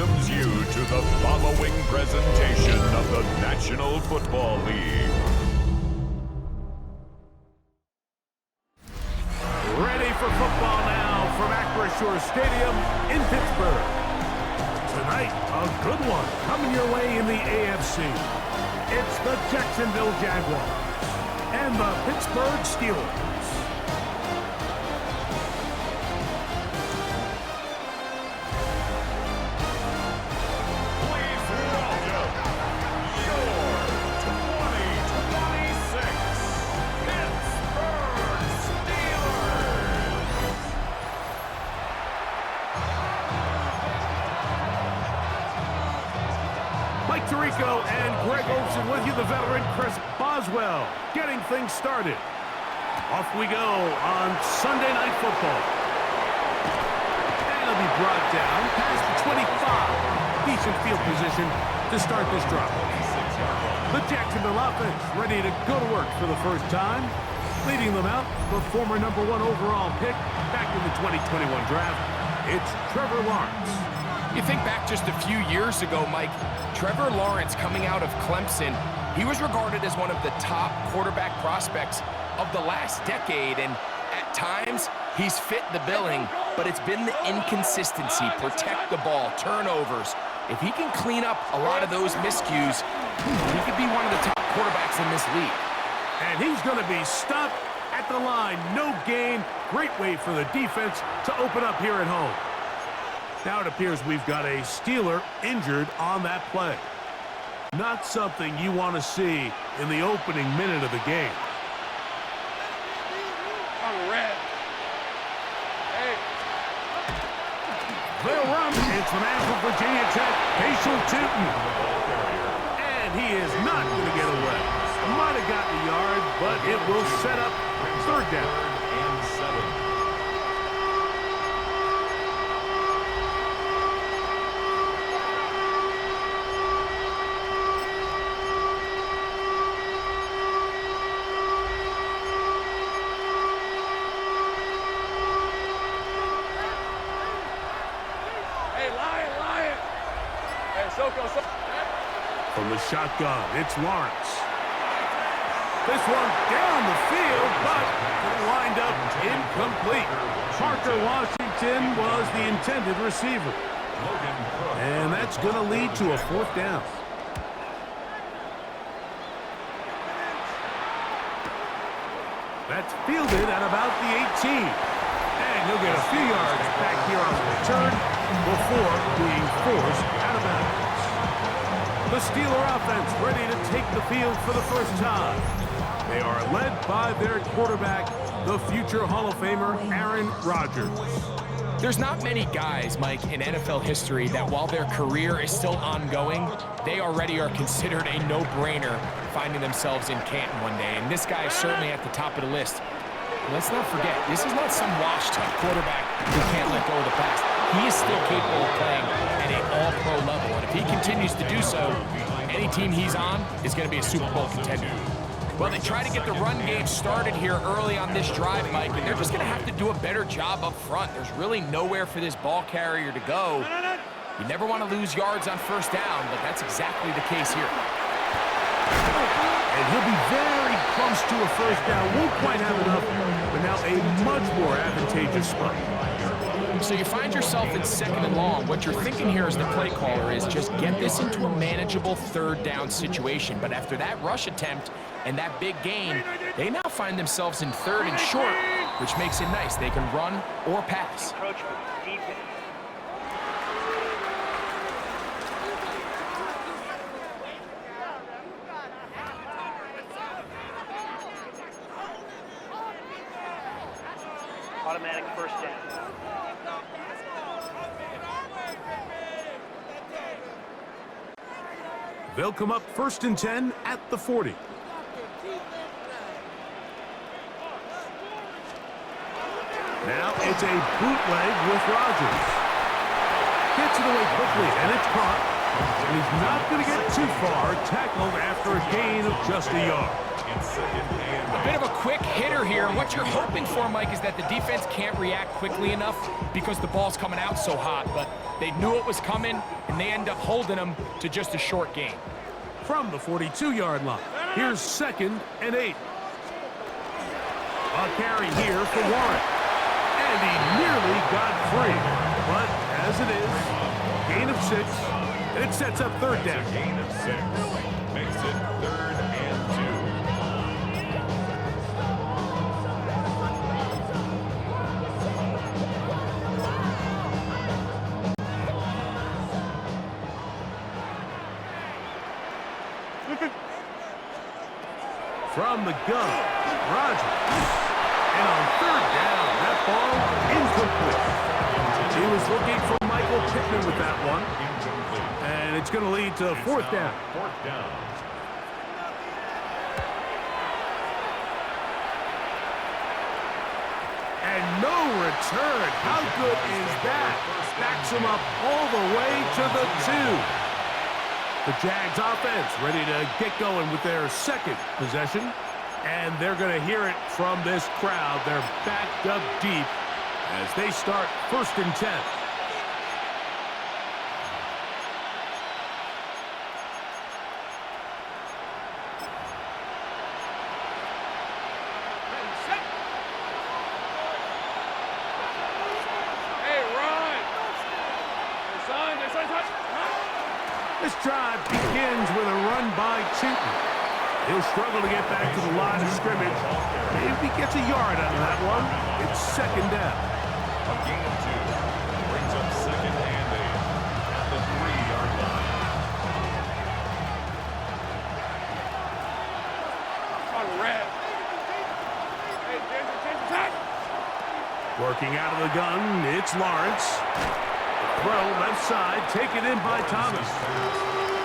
welcomes you to the following presentation of the National Football League. Ready for football now from Acrisure Stadium in Pittsburgh. Tonight, a good one coming your way in the AFC. It's the Jacksonville Jaguars and the Pittsburgh Steelers. Mike Tirico and Greg Olsen with you, the veteran Chris Boswell, getting things started. Off we go on Sunday Night Football. And it'll be brought down past the 25. Decent field position to start this drive. The Jacksonville offense ready to go to work for the first time. Leading them out, the former #1 overall pick back in the 2021 draft. It's Trevor Lawrence. You think back just a few years ago, Mike, Trevor Lawrence coming out of Clemson, he was regarded as one of the top quarterback prospects of the last decade, and at times, he's fit the billing, but it's been the inconsistency, protect the ball, turnovers. If he can clean up a lot of those miscues, he could be one of the top quarterbacks in this league. And he's going to be stopped at the line. No gain. Great way for the defense to open up here at home. Now it appears we've got a Steeler injured on that play. Not something you want to see in the opening minute of the game. They'll run. It's the man from Virginia Tech, Facial Tootin. And he is not going to get away. Might have gotten a yard, but it will set up third down. From the shotgun, it's Lawrence. This one down the field, but lined up incomplete. Parker Washington was the intended receiver. And that's going to lead to a fourth down. That's fielded at about the 18. And he'll get a few yards back here on the return before being forced out of bounds. The Steeler offense ready to take the field for the first time. They are led by their quarterback, the future Hall of Famer, Aaron Rodgers. There's not many guys, Mike, in NFL history that while their career is still ongoing, they already are considered a no-brainer finding themselves in Canton one day. And this guy is certainly at the top of the list. Let's not forget, this is not some washed-up quarterback who can't let go of the pass. He is still capable of playing at an all-pro level. And if he continues to do so, any team he's on is going to be a Super Bowl contender. Well, they try to get the run game started here early on this drive, Mike, and they're just going to have to do a better job up front. There's really nowhere for this ball carrier to go. You never want to lose yards on first down, but that's exactly the case here. And he'll be very close to a first down. Won't quite have enough, but now a much more advantageous spot. So you find yourself in second and long. What you're thinking here as the play caller is just get this into a manageable third down situation. But after that rush attempt and that big gain, they now find themselves in third and short, which makes it nice. They can run or pass. Automatic first down. They'll come up 1st and 10 at the 40. Now it's a bootleg with Rodgers. Gets it away quickly, and it's caught. And he's not going to get too far, tackled after a gain of just a yard. A bit of a quick hitter here. What you're hoping for, Mike, is that the defense can't react quickly enough because the ball's coming out so hot, but they knew it was coming, and they end up holding them to just a short gain. From the 42-yard line, here's 2nd and 8. A carry here for Warren. And he nearly got free. But as it is, gain of 6, and it sets up 3rd down. Gain of 6 makes it 3rd and 2. From the gun, Rodgers. And on 3rd down, that ball incomplete. He was looking for Michael Pittman with that one. And it's going to lead to 4th down. 4th down. And no return. How good is that? Backs him up all the way to the 2. The Jags offense ready to get going with their 2nd possession. And they're going to hear it from this crowd. They're backed up deep as they start 1st and 10. This drive begins with a run by Chooton. He'll struggle to get back to the line of scrimmage. Maybe he gets a yard out of that one. It's 2nd down. A gain of 2 brings up 2nd and 8 at the 3-yard line. On red. Hey, change attack. Working out of the gun, it's Lawrence. Throw left side, taken in by Thomas.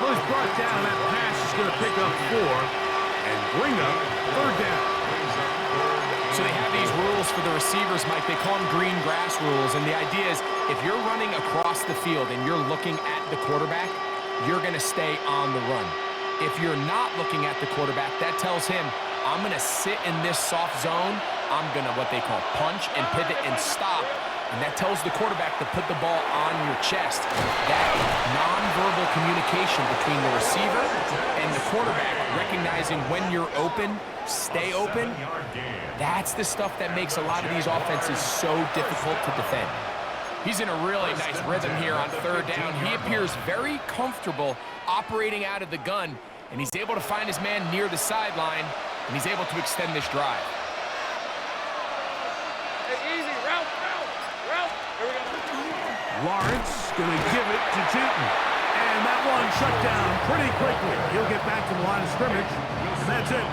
Well, he's brought down. That pass is going to pick up 4 and bring up 3rd down. So they have these rules for the receivers, Mike. They call them green grass rules, and the idea is if you're running across the field and you're looking at the quarterback, you're going to stay on the run. If you're not looking at the quarterback, that tells him, I'm going to sit in this soft zone. I'm going to what they call punch and pivot and stop. And that tells the quarterback to put the ball on your chest. That nonverbal communication between the receiver and the quarterback, recognizing when you're open, stay open, that's the stuff that makes a lot of these offenses so difficult to defend. He's in a really nice rhythm here on 3rd down. He appears very comfortable operating out of the gun, and he's able to find his man near the sideline, and he's able to extend this drive. Lawrence going to give it to Chooton. And that one shut down pretty quickly. He'll get back to the line of scrimmage. And that's it.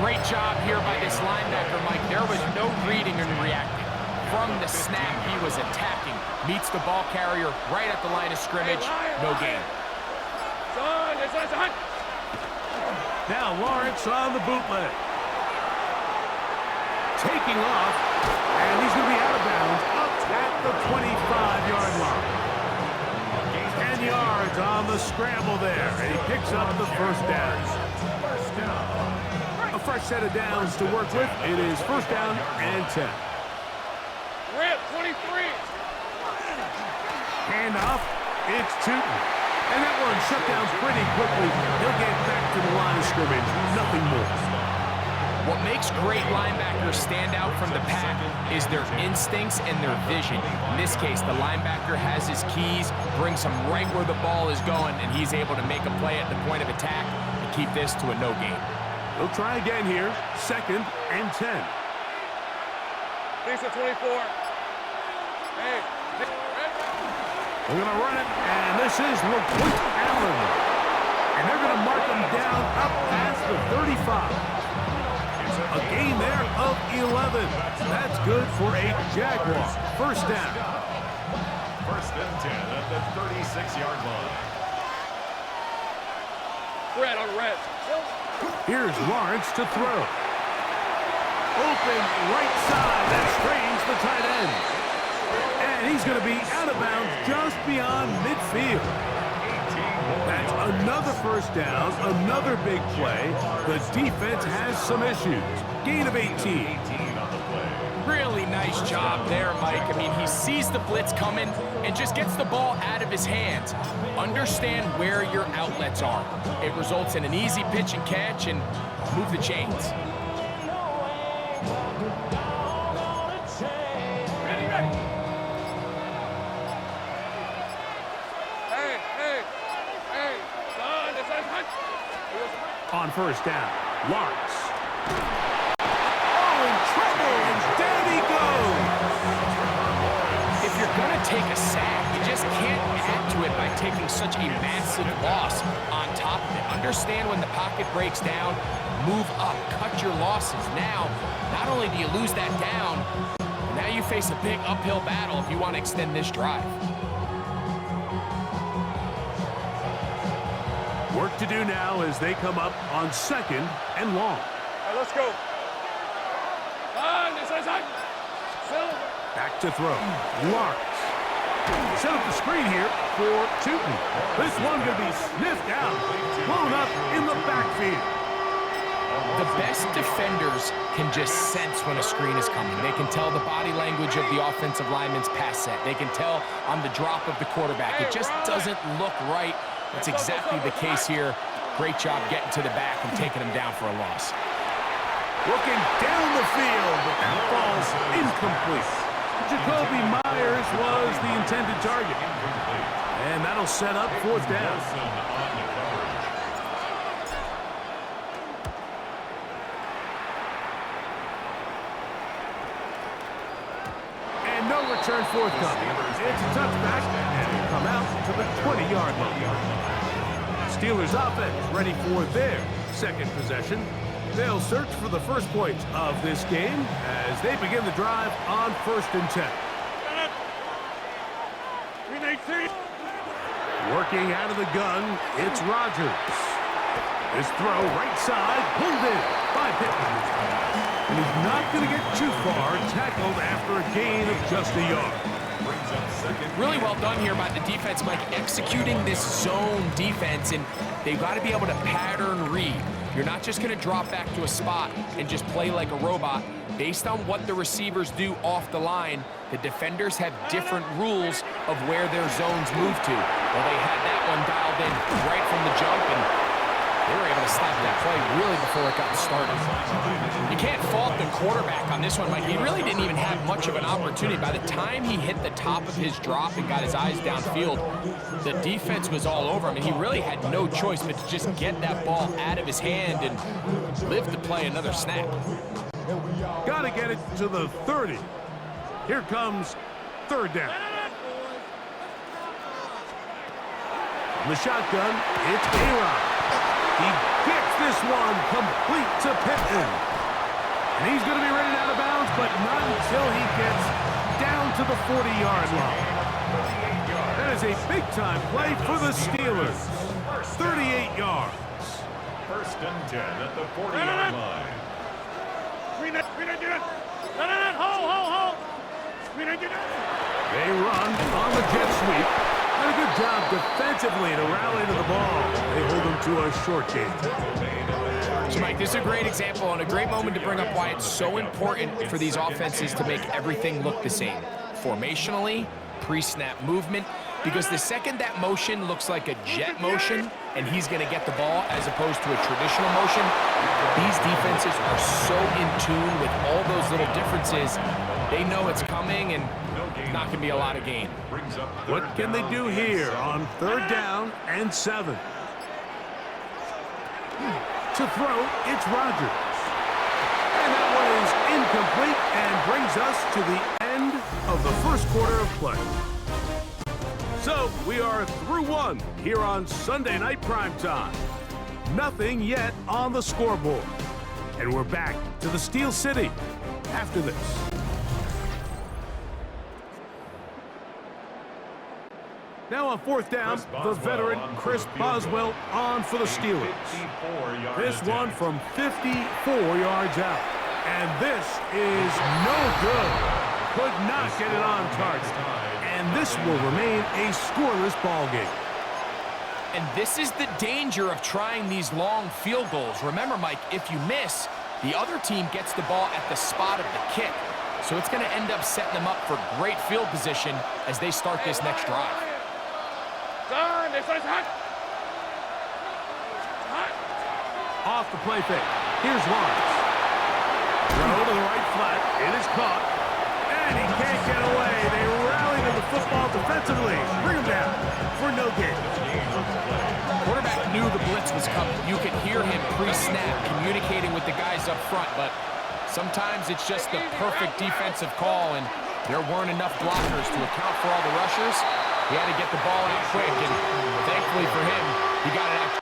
Great job here by this linebacker, Mike. There was no reading and reacting. From the snap, he was attacking. Meets the ball carrier right at the line of scrimmage. No gain. Now Lawrence on the bootleg. Taking off. And he's going to be out of bounds up at the 25-yard line. 10 yards on the scramble there. And he picks up the 1st down. A fresh set of downs to work with. It is 1st down and 10. Red 23. Handoff. It's Chooton. And that one shut down pretty quickly. He'll get back to the line of scrimmage. Nothing more. What makes great linebackers stand out from the pack is their instincts and their vision. In this case, the linebacker has his keys, brings him right where the ball is going, and he's able to make a play at the point of attack and keep this to a no gain. He'll try again here. 2nd and 10. Lisa 24. Hey. We're going to run it, and this is LaQuint Allen. And they're going to mark him down up past the 35. A gain there of 11. That's good for a Jaguar. 1st down. 1st and 10 at the 36-yard line. Red on red. Here's Lawrence to throw. Open right side. That strains the tight end. And he's going to be out of bounds just beyond midfield. That's another first down, another big play. The defense has some issues. Gain of 18. Really nice job there, Mike. I mean, he sees the blitz coming and just gets the ball out of his hands. Understand where your outlets are. It results in an easy pitch and catch and move the chains. On first down, Lawrence. Oh, in trouble, and down he goes. If you're going to take a sack, you just can't add to it by taking such a massive loss on top of it. Understand when the pocket breaks down, move up, cut your losses. Now, not only do you lose that down, now you face a big uphill battle if you want to extend this drive. Work to do now as they come up on second and long. All right, let's go. Back to throw. Lawrence. Set up the screen here for Tootin. This one going to be sniffed out. Blown up in the backfield. The best defenders can just sense when a screen is coming. They can tell the body language of the offensive lineman's pass set. They can tell on the drop of the quarterback. It just doesn't look right. That's exactly the case here. Great job getting to the back and taking him down for a loss. Looking down the field, but that falls incomplete. Jacoby Myers was the intended target. And that'll set up fourth down. And no return forthcoming. It's a touchback, and it'll come out to the 20-yard line. Steelers offense ready for their second possession. They'll search for the first points of this game as they begin the drive on 1st and 10. Working out of the gun, it's Rodgers. His throw right side, pulled in by Pittman. And he's not going to get too far, tackled after a gain of just a yard. Really well done here by the defense, Mike, executing this zone defense, and they've got to be able to pattern read. You're not just going to drop back to a spot and just play like a robot. Based on what the receivers do off the line, the defenders have different rules of where their zones move to. Well, they had that one dialed in right from the jump, and they were able to stop that play really before it got started. You can't fault the quarterback on this one, Mike. He really didn't even have much of an opportunity. By the time he hit the top of his drop and got his eyes downfield, the defense was all over him, and he really had no choice but to just get that ball out of his hand and live to play another snap. Got to get it to the 30. Here comes third down. On the shotgun, it's A-Rod. He gets this one complete to Pittman. And he's going to be ready out of bounds, but not until he gets down to the 40-yard line. That is a big-time play for the Steelers. 38 yards. 1st and 10 at the 40-yard line. They run on the jet sweep. And a good job defensively to rally to the ball. They hold them to a short game. So, Mike, this is a great example and a great moment to bring up why it's so important for these offenses to make everything look the same. Formationally, pre-snap movement, because the second that motion looks like a jet motion and he's going to get the ball as opposed to a traditional motion, these defenses are so in tune with all those little differences. They know it's coming, and it's not going to be a lot of gain. What can they do here on 3rd down and 7? To throw, it's Rodgers. And that one is incomplete and brings us to the end of the first quarter of play. So we are through one here on Sunday Night Primetime. Nothing yet on the scoreboard. And we're back to the Steel City after this. Now on 4th down, the veteran Chris Boswell on for the Steelers. This one from 54 yards out. And this is no good. Could not get it on target. And this will remain a scoreless ball game. And this is the danger of trying these long field goals. Remember, Mike, if you miss, the other team gets the ball at the spot of the kick. So it's going to end up setting them up for great field position as they start this next drive. Off the play fake. Here's Lawrence. Throw to the right flat. It is caught. And he can't get away. They rally to the football defensively. Bring him down for no gain. Quarterback knew the blitz was coming. You could hear him pre-snap communicating with the guys up front, but sometimes it's just the perfect defensive call, and there weren't enough blockers to account for all the rushers. He had to get the ball out quick, and thankfully for him, he got it out.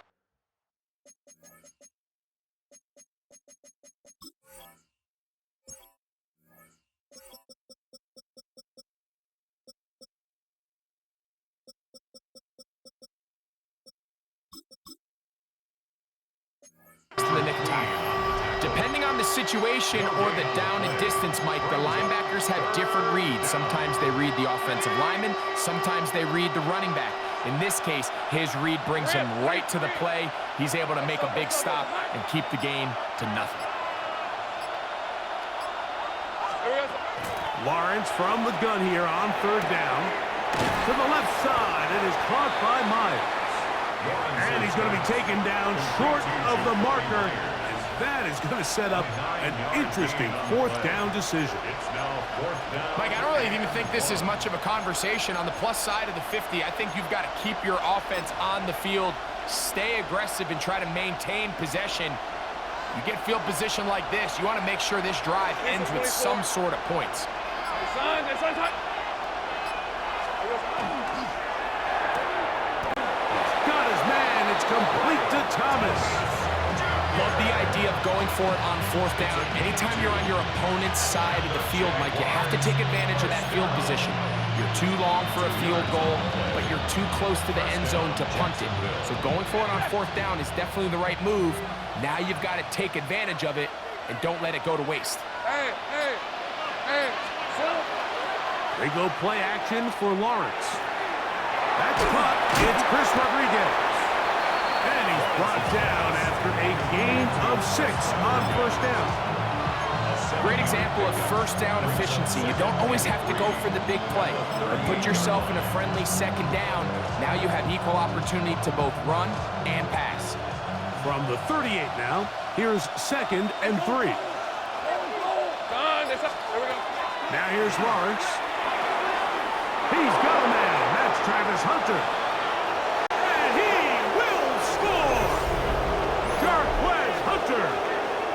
In the nick of time. Depending on the situation or the down and distance, Mike, the linebackers have different reads. Sometimes they read the offensive lineman, sometimes they read the running back. In this case, his read brings him right to the play. He's able to make a big stop and keep the gain to nothing. Lawrence from the gun here on third down. To the left side. It is caught by Myers. And he's going to be taken down short of the marker. And that is going to set up an interesting fourth down decision. Mike, I don't really even think this is much of a conversation. On the plus side of the 50, I think you've got to keep your offense on the field, stay aggressive, and try to maintain possession. You get field position like this, you want to make sure this drive ends with some sort of points. Complete to Thomas. Love the idea of going for it on fourth down. Anytime you're on your opponent's side of the field, Mike, you have to take advantage of that field position. You're too long for a field goal, but you're too close to the end zone to punt it. So going for it on fourth down is definitely the right move. Now you've got to take advantage of it and don't let it go to waste. They go play action for Lawrence. That's caught. It's Chris Rodriguez. And he's brought down after a gain of 6 on first down. Great example of first down efficiency. You don't always have to go for the big play, but put yourself in a friendly second down. Now you have equal opportunity to both run and pass. From the 38 now, here's 2nd and 3. Now here's Lawrence. He's got a man. That's Travis Hunter.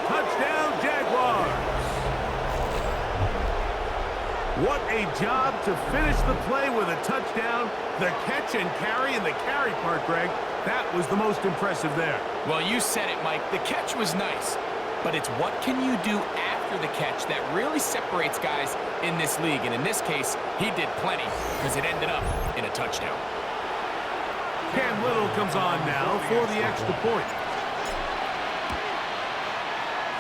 Touchdown, Jaguars. What a job to finish the play with a touchdown. The catch and carry, and the carry part, Greg, that was the most impressive there. Well, you said it, Mike. The catch was nice, but it's what can you do after the catch that really separates guys in this league. And in this case, he did plenty because it ended up in a touchdown. Cam Little comes on now for the extra point.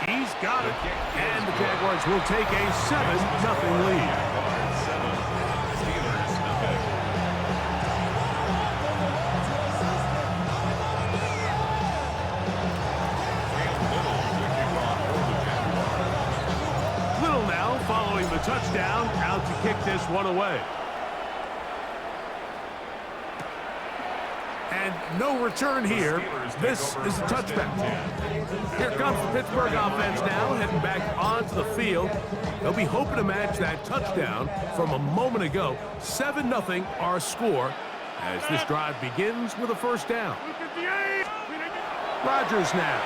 He's got it, and the Jaguars will take a 7-0 lead. Little now following the touchdown, out to kick this one away. And no return here. This is a touchback. Here comes the Pittsburgh offense now, heading back onto the field. They'll be hoping to match that touchdown from a moment ago. 7-0 our score as this drive begins with a first down. Rodgers now.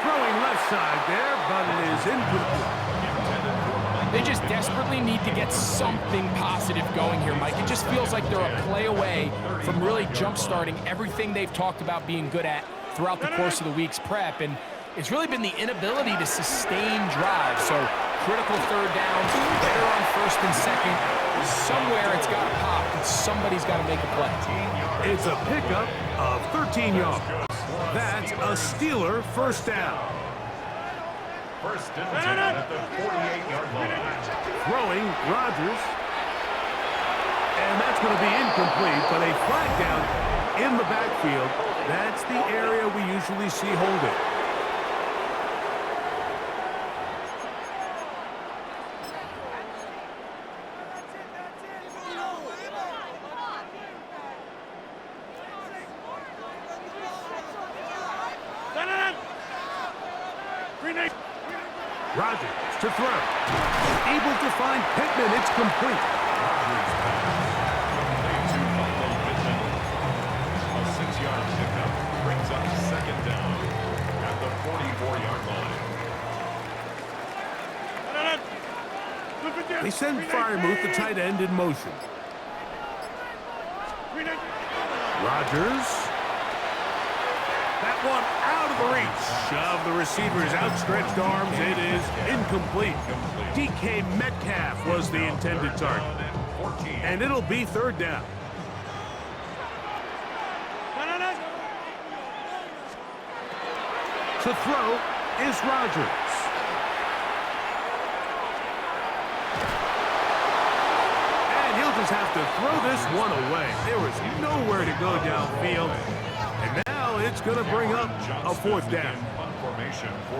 Throwing left side there, but it is incomplete. They just desperately need to get something positive going here, Mike. It just feels like they're a play away from really jump-starting everything they've talked about being good at throughout the course of the week's prep. And it's really been the inability to sustain drives. So critical third down, better on first and second. Somewhere it's got to pop, and somebody's got to make a play. It's a pickup of 13 yards. That's a Steeler first down. First and 10 at the 48-yard line. Throwing, Rodgers. And that's going to be incomplete, but a flag down in the backfield. That's the area we usually see holding. Rodgers to throw. Able to find Pittman. It's complete. A 6-yard pickup brings up second down at the 44-yard line. They send Freiermuth, the tight end, in motion. Rodgers. That one out of the reach. Shove the receiver's outstretched arms. It is incomplete. DK Metcalf was the intended target. And it'll be third down. To throw is Rodgers. And he'll just have to throw this one away. There was nowhere to go downfield. And now it's going to bring up a fourth down.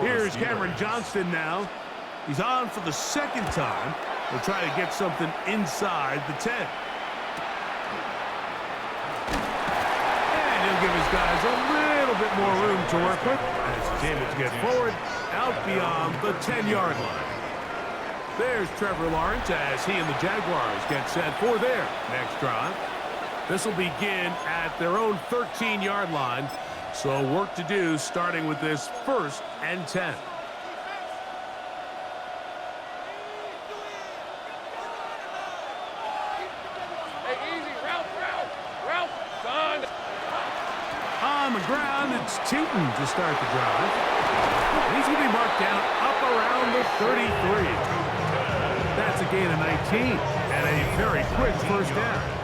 Here's Cameron Johnston now. He's on for the second time. He'll try to get something inside the 10. And he'll give his guys a little bit more room to work with as he's able to get forward out beyond the 10-yard line. There's Trevor Lawrence as he and the Jaguars get set for their next drive. This will begin at their own 13-yard line. So work to do starting with this 1st and 10. Hey, easy. Ralph, son. On the ground, it's Tootin to start the drive. He's going to be marked down up around the 33. That's a gain of 19 and a very quick first down.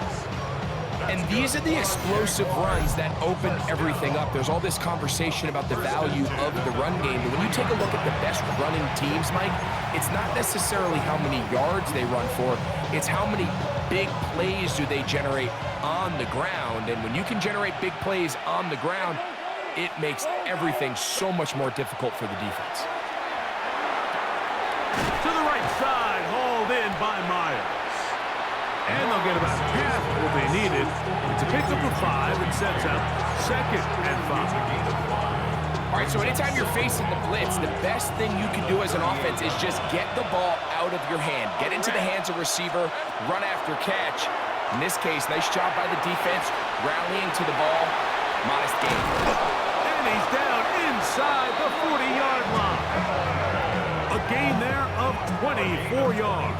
And these are the explosive runs that open everything up. There's all this conversation about the value of the run game, but when you take a look at the best running teams, Mike, it's not necessarily how many yards they run for, it's how many big plays do they generate on the ground. And when you can generate big plays on the ground, it makes everything so much more difficult for the defense. To the right side, hauled in by Myers. And they'll get about half what they needed to pick up a 5 and sets up 2nd and 5. All right, so anytime you're facing the blitz, the best thing you can do as an offense is just get the ball out of your hand. Get into the hands of receiver, run after catch. In this case, nice job by the defense, rallying to the ball. Modest gain. And he's down inside the 40-yard line. A gain there of 24 yards.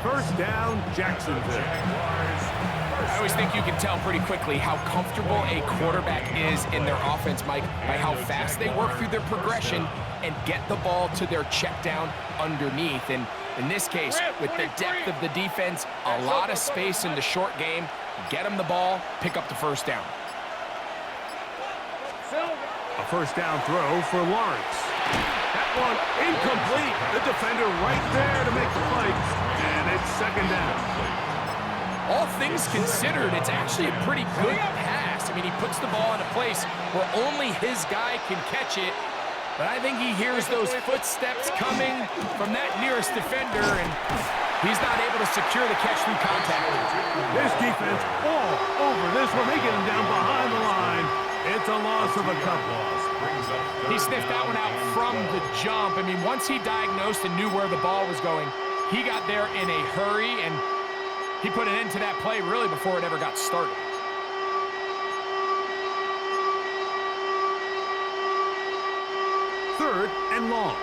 First down, Jacksonville. I always think you can tell pretty quickly how comfortable a quarterback is in their offense, Mike, by how fast they work through their progression and get the ball to their check down underneath. And in this case, with the depth of the defense, a lot of space in the short game, get them the ball, pick up the first down. A first down throw for Lawrence. That one incomplete. The defender right there to make the play. And it's second down. All things considered, it's actually a pretty good pass. I mean, he puts the ball in a place where only his guy can catch it. But I think he hears those footsteps coming from that nearest defender, and he's not able to secure the catch through contact. This defense all over this one. They get him down behind the line. It's a loss of a couple. He sniffed that one out from the jump. I mean, once he diagnosed and knew where the ball was going, he got there in a hurry, and he put an end to that play really before it ever got started. Third and long.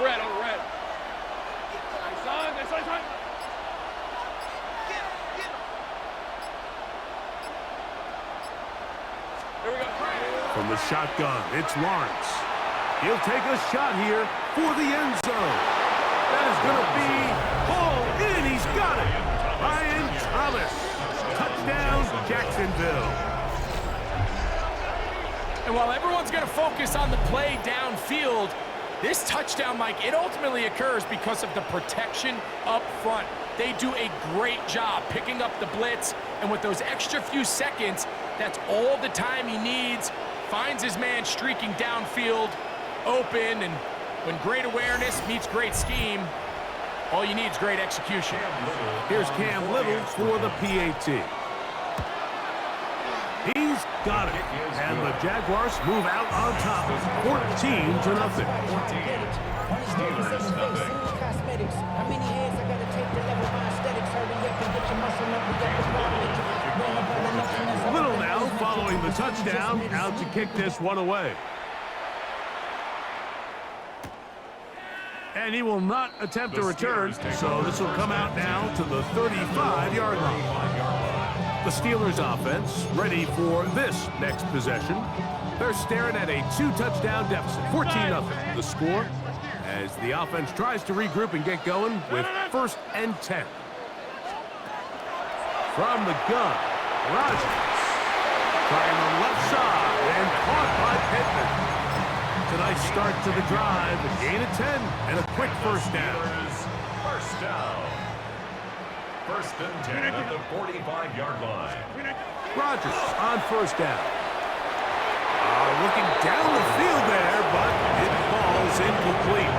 Red on red. Nice on. Here we go. From the shotgun, it's Lawrence. He'll take a shot here for the end zone. That is going to be hauled in. He's got it. Ryan Thomas. Touchdown, Jacksonville. And while everyone's going to focus on the play downfield, This touchdown, Mike, it ultimately occurs because of the protection up front. They do a great job picking up the blitz, and with those extra few seconds, that's all the time he needs. Finds his man streaking downfield, open, and when great awareness meets great scheme, all you need is great execution. Here's Cam Little for the PAT. He's got it. And the Jaguars move out on top, 14-0. Little now following the touchdown, out to kick this one away. And he will not attempt a return, so this will come out now to the 35-yard line. The Steelers offense ready for this next possession. They're staring at a 2-touchdown deficit, 14-0 the score, as the offense tries to regroup and get going with 1st and 10. From the gun, Rodgers trying the left side and caught by Pittman. Tonight's start to the drive, a gain of 10 and a quick first down. First down. 1st and 10 at the 45-yard line. Rodgers on 1st down. Looking down the field there, but it falls incomplete.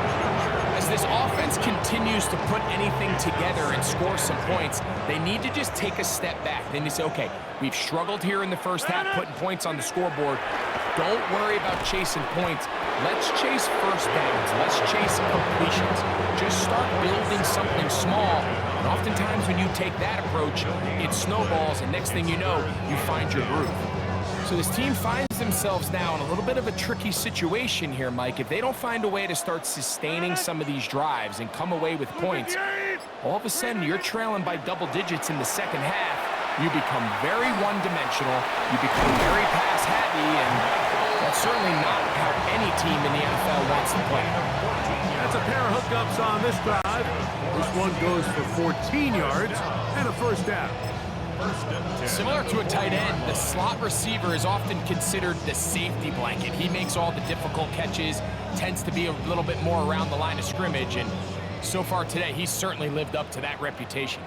As this offense continues to put anything together and score some points, they need to just take a step back. Then they say, okay, we've struggled here in the first half, putting points on the scoreboard. Don't worry about chasing points. Let's chase first downs. Let's chase completions. Just start building something small. And oftentimes when you take that approach, it snowballs, and next thing you know, you find your groove. So this team finds themselves now in a little bit of a tricky situation here, Mike. If they don't find a way to start sustaining some of these drives and come away with points, all of a sudden you're trailing by double digits in the second half. You become very one-dimensional. You become very pass-heavy, and that's certainly not how any team in the NFL wants to play. That's a pair of hookups on this drive. This one goes for 14 yards and a first down. Similar to a tight end, the slot receiver is often considered the safety blanket. He makes all the difficult catches, tends to be a little bit more around the line of scrimmage, and so far today, he's certainly lived up to that reputation.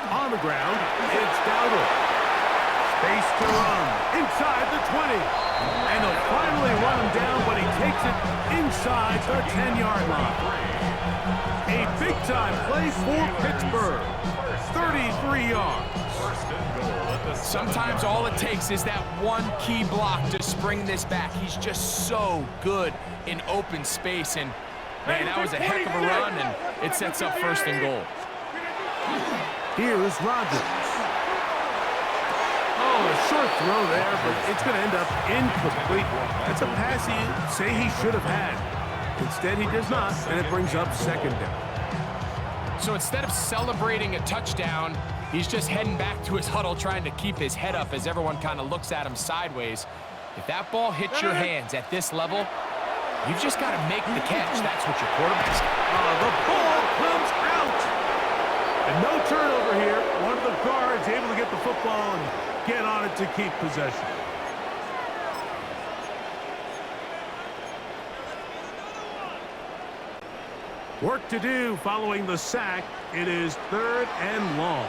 On the ground, it's Dowdle. Space to run inside the 20. And they'll finally run him down, but he takes it inside the 10-yard line. A big-time play for Pittsburgh. 33 yards. Sometimes all it takes is that one key block to spring this back. He's just so good in open space, and man, that was a heck of a run, and it sets up 1st and goal. Here's Rodgers. Oh, a short throw there, but it's going to end up incomplete. That's a pass he'd say he should have had. Instead, he does not, and it brings up 2nd down. So instead of celebrating a touchdown, he's just heading back to his huddle trying to keep his head up as everyone kind of looks at him sideways. If that ball hits your hands at this level, you've just got to make the catch. That's what your quarterback's got. The ball comes out. And no turnover here. One of the guards able to get the football and get on it to keep possession. Work to do following the sack. It is 3rd and long.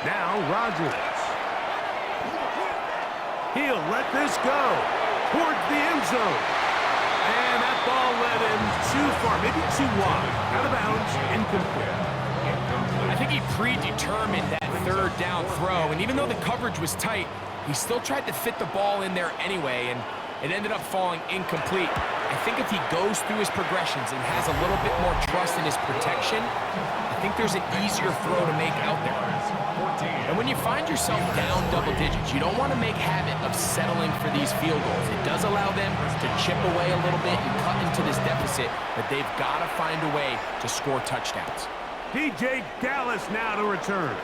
Now Rodgers. He'll let this go towards the end zone. And that ball led him too far, maybe too wide. Out of bounds, incomplete. I think he predetermined that 3rd down throw, and even though the coverage was tight, he still tried to fit the ball in there anyway, and it ended up falling incomplete. I think if he goes through his progressions and has a little bit more trust in his protection, I think there's an easier throw to make out there. And when you find yourself down double digits, you don't want to make habit of settling for these field goals. It does allow them to chip away a little bit and cut into this deficit, but they've got to find a way to score touchdowns. DJ Dallas now to return.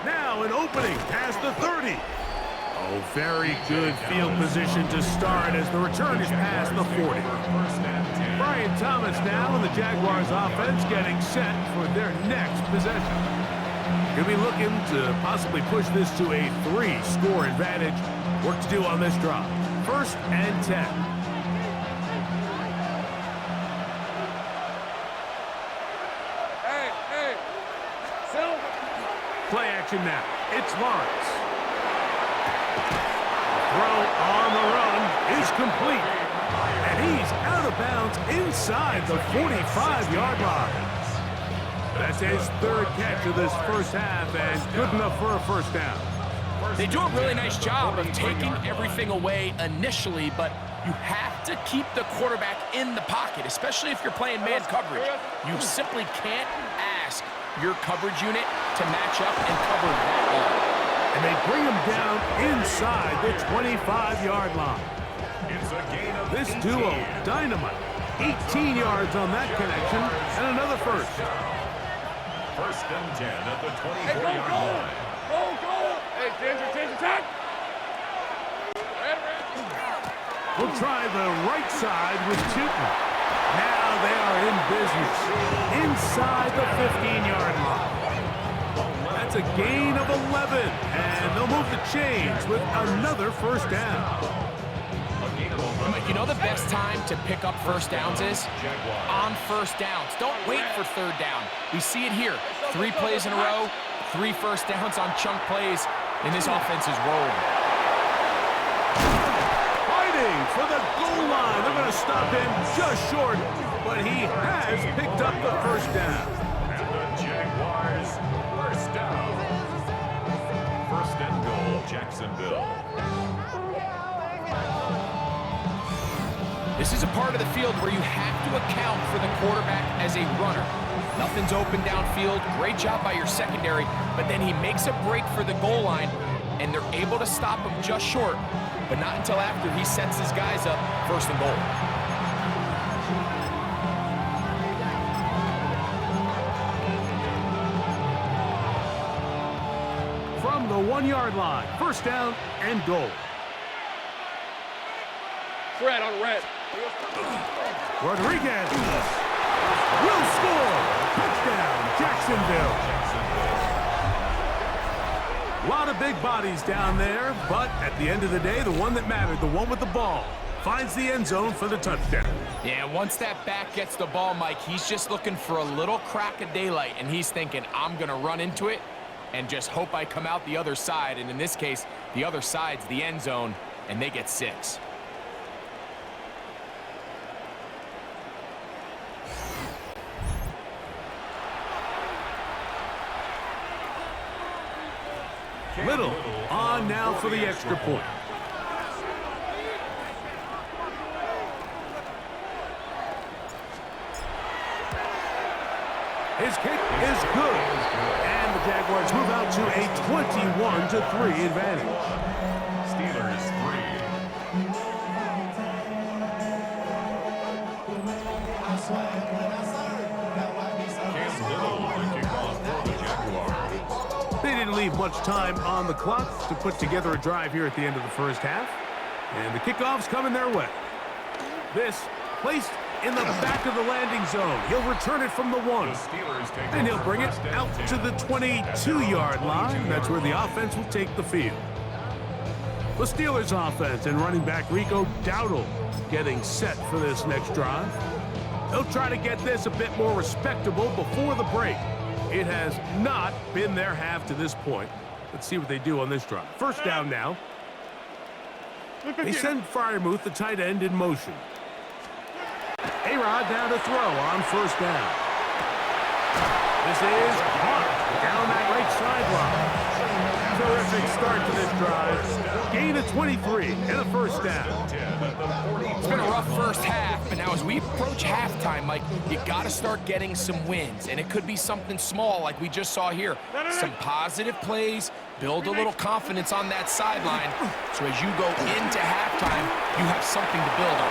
Now an opening past the 30. Oh, very good field position to start as the return is past the 40. Brian Thomas now and the Jaguars offense getting set for their next possession. Could be looking to possibly push this to a 3-score advantage. Work to do on this drive. 1st and 10. Hey, Silver. Play action now. It's Lawrence. Throw on the run is complete. And he's out of bounds inside the 45-yard line. That's his 3rd catch of this first half, and good enough for a 1st down. They do a really nice job of taking everything away initially, but you have to keep the quarterback in the pocket, especially if you're playing man coverage. You simply can't ask your coverage unit to match up and cover that ball. And they bring him down inside the 25-yard line. This duo, dynamite. 18 yards on that connection, and another 1st. 1st and 10 at the Hey, 24-yard line. Go. Hey, Ginger, attack. Red. We'll try the right side with Tootin. Now they are in business inside the 15-yard line. That's a gain of 11, and they'll move the chains with another 1st down. You know the best time to pick up 1st downs is? On 1st downs. Don't wait for 3rd down. We see it here. 3 plays in a row, 3 1st downs on chunk plays, and this offense is rolling. Fighting for the goal line. They're going to stop him just short, but he has picked up the 1st down. And the Jaguars, 1st down. 1st and goal, Jacksonville. This is a part of the field where you have to account for the quarterback as a runner. Nothing's open downfield. Great job by your secondary, but then he makes a break for the goal line, and they're able to stop him just short, but not until after he sets his guys up 1st and goal. From the 1-yard line, 1st down and goal. Fred on red. Rodriguez will score. Touchdown, Jacksonville. A lot of big bodies down there, but at the end of the day, the one that mattered, the one with the ball, finds the end zone for the touchdown. Yeah, once that back gets the ball, Mike, he's just looking for a little crack of daylight, and he's thinking, I'm going to run into it and just hope I come out the other side. And in this case, the other side's the end zone, and they get 6. Little on now for the extra point. His kick is good. And the Jaguars move out to a 21-3 advantage. Steelers 3. Cam Little, the kickoff for the Jaguars. They didn't leave much time on the clock to put together a drive here at the end of the first half. And the kickoff's coming their way. This placed in the back of the landing zone. He'll return it from the 1. And he'll bring it out to the 22-yard line. That's where the offense will take the field. The Steelers offense and running back Rico Dowdle getting set for this next drive. They'll try to get this a bit more respectable before the break. It has not been their half to this point. Let's see what they do on this drive. 1st down now. They send Freiermuth, the tight end, in motion. A-Rod down to throw on 1st down. This is Hart down that right sideline. Terrific start to this drive. Gain of 23 and a 1st down. It's been a rough first half, but now as we approach halftime, Mike, you got to start getting some wins, and it could be something small like we just saw here. Some positive plays, build a little confidence on that sideline, so as you go into halftime, you have something to build on.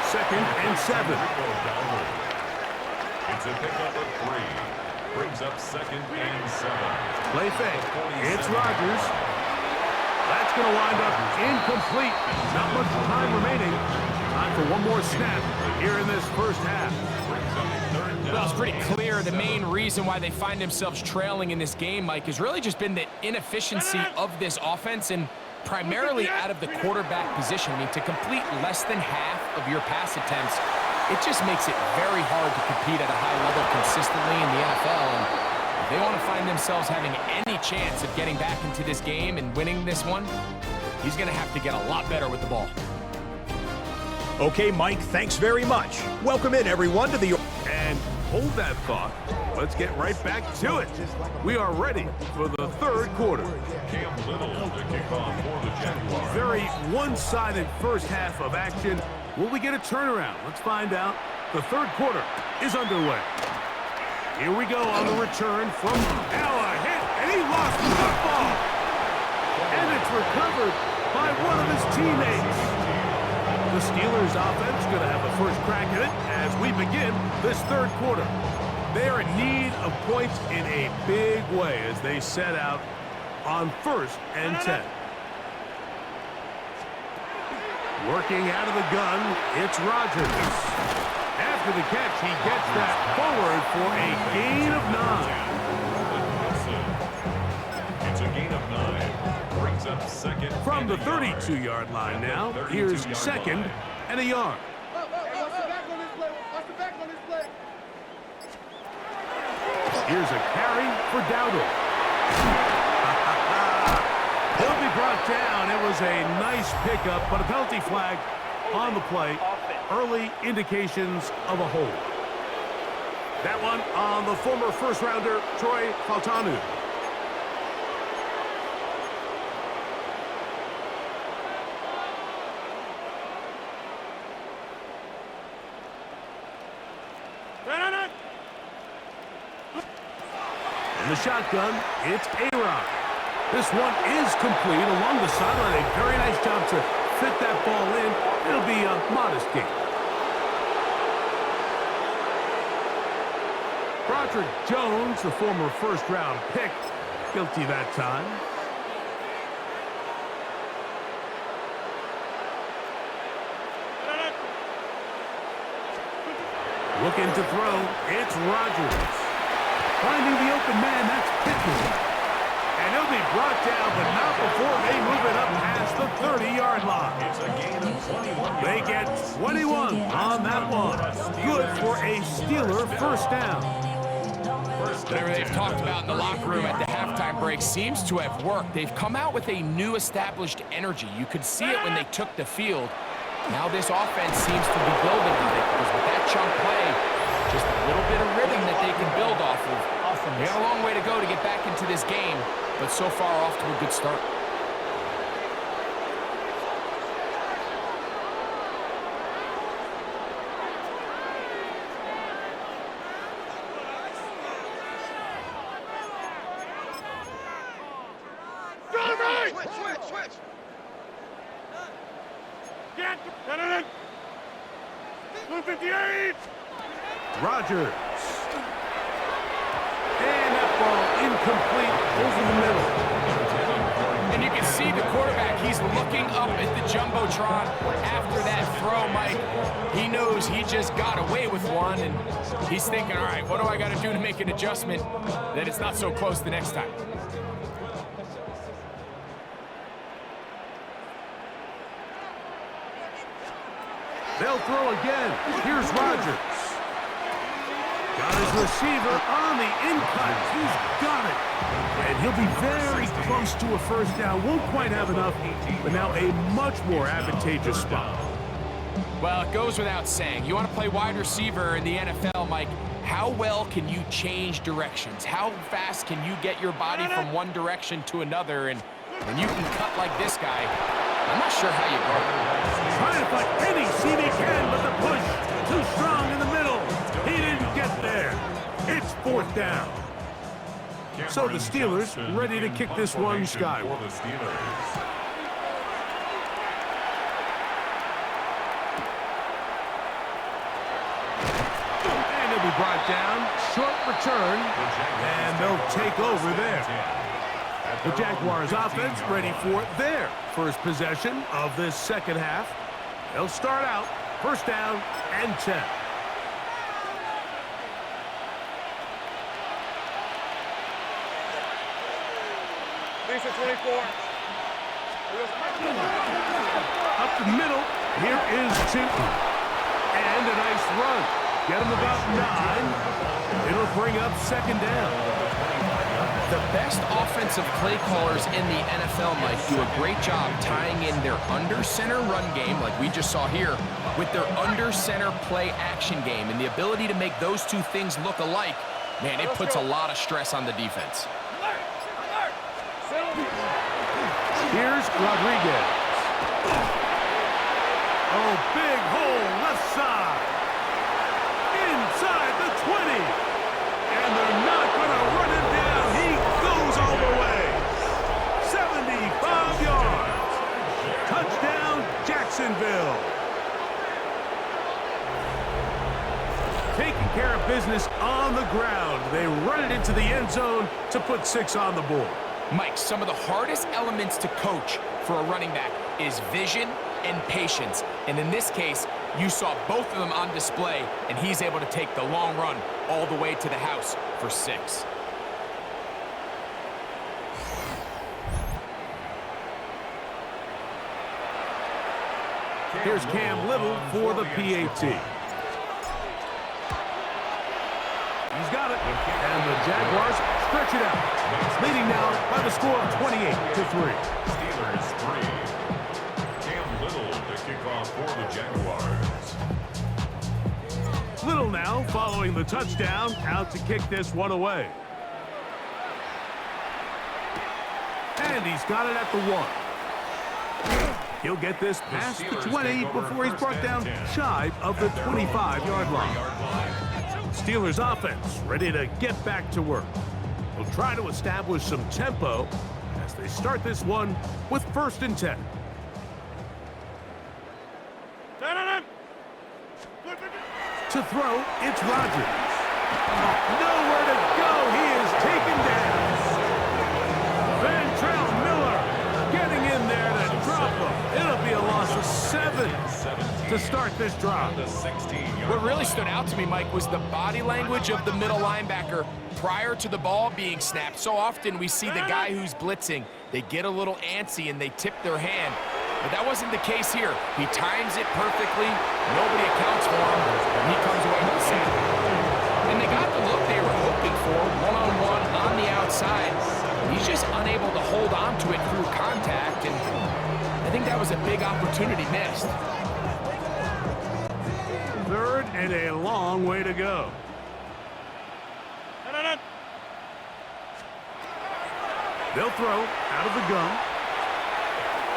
2nd and 7. It's a pickup of 3. Brings up 2nd and 7. Play fake. It's Rodgers. That's going to wind up incomplete. Not much time remaining. Time for one more snap here in this first half. Well, it's pretty clear the main reason why they find themselves trailing in this game, Mike, has really just been the inefficiency of this offense and primarily out of the quarterback position. I mean, to complete less than half of your pass attempts, it just makes it very hard to compete at a high level consistently in the NFL. And if they want to find themselves having any chance of getting back into this game and winning this one, he's going to have to get a lot better with the ball. Okay, Mike, thanks very much. Welcome in, everyone, to the... And hold that thought. Let's get right back to it. We are ready for the third quarter. Cam Little to kick off for the Jaguars. Very one-sided first half of action. Will we get a turnaround? Let's find out. The third quarter is underway. Here we go on the return from now a hit, and he lost the football. And it's recovered by one of his teammates. The Steelers offense going to have the first crack at it as we begin this third quarter. They are in need of points in a big way as they set out on 1st and 10. Working out of the gun, it's Rodgers. After the catch, he gets that forward for a gain of 9. It's a gain of 9. Brings up second. From the 32-yard line now, here's second and a yard. Here's a carry for Dowdle. He'll be brought down. It was a nice pickup, but a penalty flag on the play. Early indications of a hold. That one on the former first-rounder, Troy Fautanu. In the shotgun, it's A-Rod. This one is complete along the sideline. A very nice job to fit that ball in. It'll be a modest gain. Broderick Jones, the former first-round pick, guilty that time. Looking to throw, it's Rodgers. Finding the open man, that's Pittman. And he'll be brought down, but not before they move it up past the 30-yard line. It's a gain of 21. They get 21 on that one. Good for a Steeler first down. Whatever they've talked about in the locker room at the halftime break seems to have worked. They've come out with a new established energy. You could see it when they took the field. Now this offense seems to be building on it because with that chunk play, just a little bit of rhythm that they can build off of. Awesome. They got a long way to go to get back into this game, but so far off to a good start. Switch. Get 258. Rodgers. And that ball incomplete over the middle. And you can see the quarterback, he's looking up at the Jumbotron after that throw, Mike. He knows he just got away with one, and he's thinking, all right, what do I got to do to make an adjustment that it's not so close the next time? They'll throw again. Here's Rodgers. Got his receiver on the in-cut. He's got it. And he'll be very close to a first down. Won't quite have enough, but now a much more advantageous spot. Well, it goes without saying. You want to play wide receiver in the NFL, Mike, how well can you change directions? How fast can you get your body from one direction to another? And when you can cut like this guy, I'm not sure how you guard him. Trying to find any seam he can, but the push too strong in the middle. He didn't get there. It's fourth down. So the Steelers ready to kick this one skyward. And he'll be brought down. Short return. And they'll take over there. The Jaguars offense ready for their first possession of this second half. They'll start out First down and 10. Lisa 24. Up the middle, here is Chilton. And a nice run. Get him about 9. It'll bring up second down. The best offensive play callers in the NFL, Mike, do a great job tying in their under-center run game, like we just saw here, with their under-center play action game. And the ability to make those two things look alike, man, it puts a lot of stress on the defense. Here's Rodriguez. Oh, big hole left side. Inside the 20. And they're not going to run him down. He goes all the way. 75 yards. Touchdown, Jacksonville. Taking care of business on the ground. They run it into the end zone to put 6 on the board. Mike, some of the hardest elements to coach for a running back is vision and patience. And in this case, you saw both of them on display, and he's able to take the long run all the way to the house for 6. Here's Cam Little for the PAT. He's got it. And the Jaguars stretch it out. Leading now by the score of 28-3. Steelers 3. Cam Little to kick off for the Jaguars. Little now following the touchdown, out to kick this one away. And he's got it at the 1. He'll get this past the 20 before he's brought down shy of the 25-yard line. Steelers offense ready to get back to work. They'll try to establish some tempo as they start this one with 1st and 10. To throw, it's Rodgers. Nowhere to go. He is taken down. Ventrell Miller getting in there to drop him. It'll be a loss of 7 to start this drive. What really stood out to me, Mike, was the body language of the middle linebacker prior to the ball being snapped. So often we see the guy who's blitzing, they get a little antsy and they tip their hand. But that wasn't the case here. He times it perfectly. Nobody accounts for him. And he comes away with the sack. And they got the look they were hoping for, one-on-one on the outside. He's just unable to hold on to it through contact. And I think that was a big opportunity missed. 3rd and a long way to go. They'll throw out of the gun.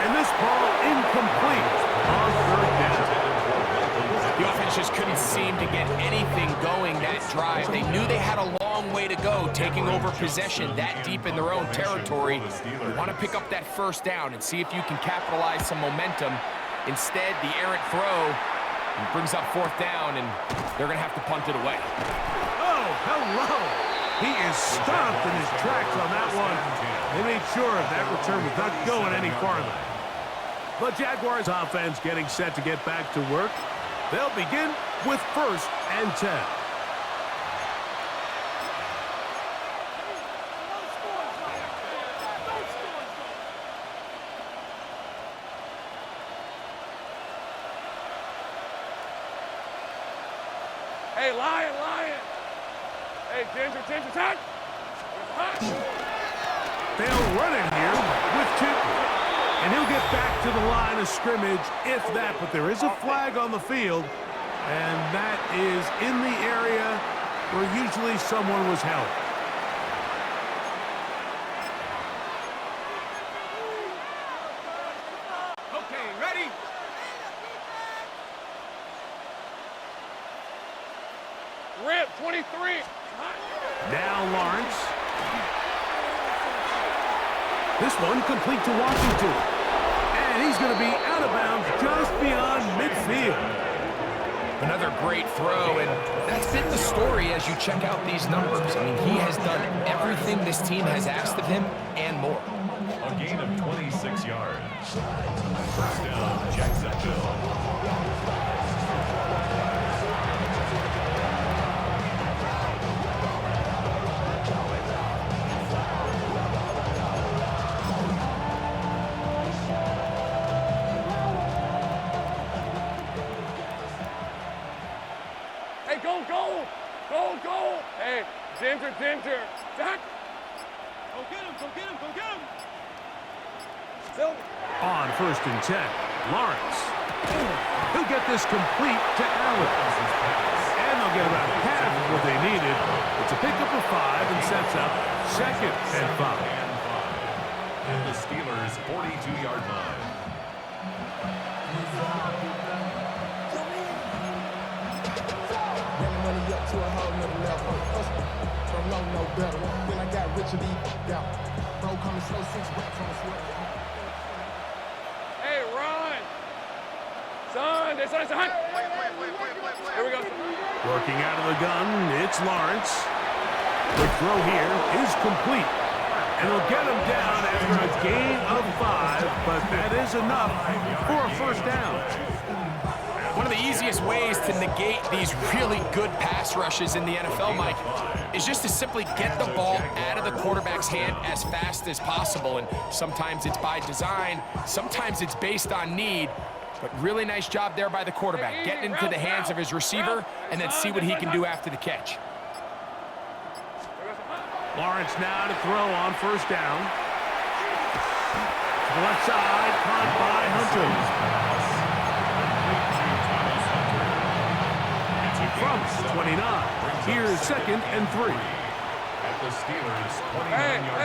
And this ball incomplete on 3rd down. The offense just couldn't seem to get anything going that drive. They knew they had a long way to go, taking over possession that deep in their own territory. You want to pick up that 1st down and see if you can capitalize some momentum. Instead, the errant throw brings up 4th down, and they're going to have to punt it away. Oh, hello. He is stopped in his tracks on that one. They made sure that return was not going any farther. The Jaguars offense getting set to get back to work. They'll begin with 1st and 10. Hey, Lion. Hey, Ginger, attack. They'll run it here with 2. And he'll get back to the line of scrimmage, if that. But there is a flag on the field, and that is in the area where usually someone was held. Okay, ready? Rip, 23. Now Lawrence. This one complete to Washington. And he's going to be out of bounds just beyond midfield. Another great throw, and that's been the story as you check out these numbers. I mean, he has done everything this team has asked of him and more. A gain of 26 yards. First down, Jacksonville. Go. Go, go. Hey, Ginger. Zach. Go get him. Silver. On 1st and 10, Lawrence. He'll get this complete to Allen. And they'll get about half of what they needed. It's a pickup of 5 and sets up 2nd and 5. And the Steelers' 42-yard line. Money up to a whole nother level. From low, no better. Then I got rich and out. Bro, coming slow, 6 reps on the sweat. Hey, run. Son. Here we go. Working out of the gun, it's Lawrence. The throw here is complete. And he'll get him down after a gain of 5, but that is enough for a 1st down. One of the easiest ways to negate these really good pass rushes in the NFL, Mike, is just to simply get the ball out of the quarterback's hand as fast as possible. And sometimes it's by design, sometimes it's based on need. But really nice job there by the quarterback, getting into the hands of his receiver and then see what he can do after the catch. Lawrence now to throw on 1st down. To the left side, caught by Hunter. From 29, here's 2nd and 3. At the Steelers' 29-yard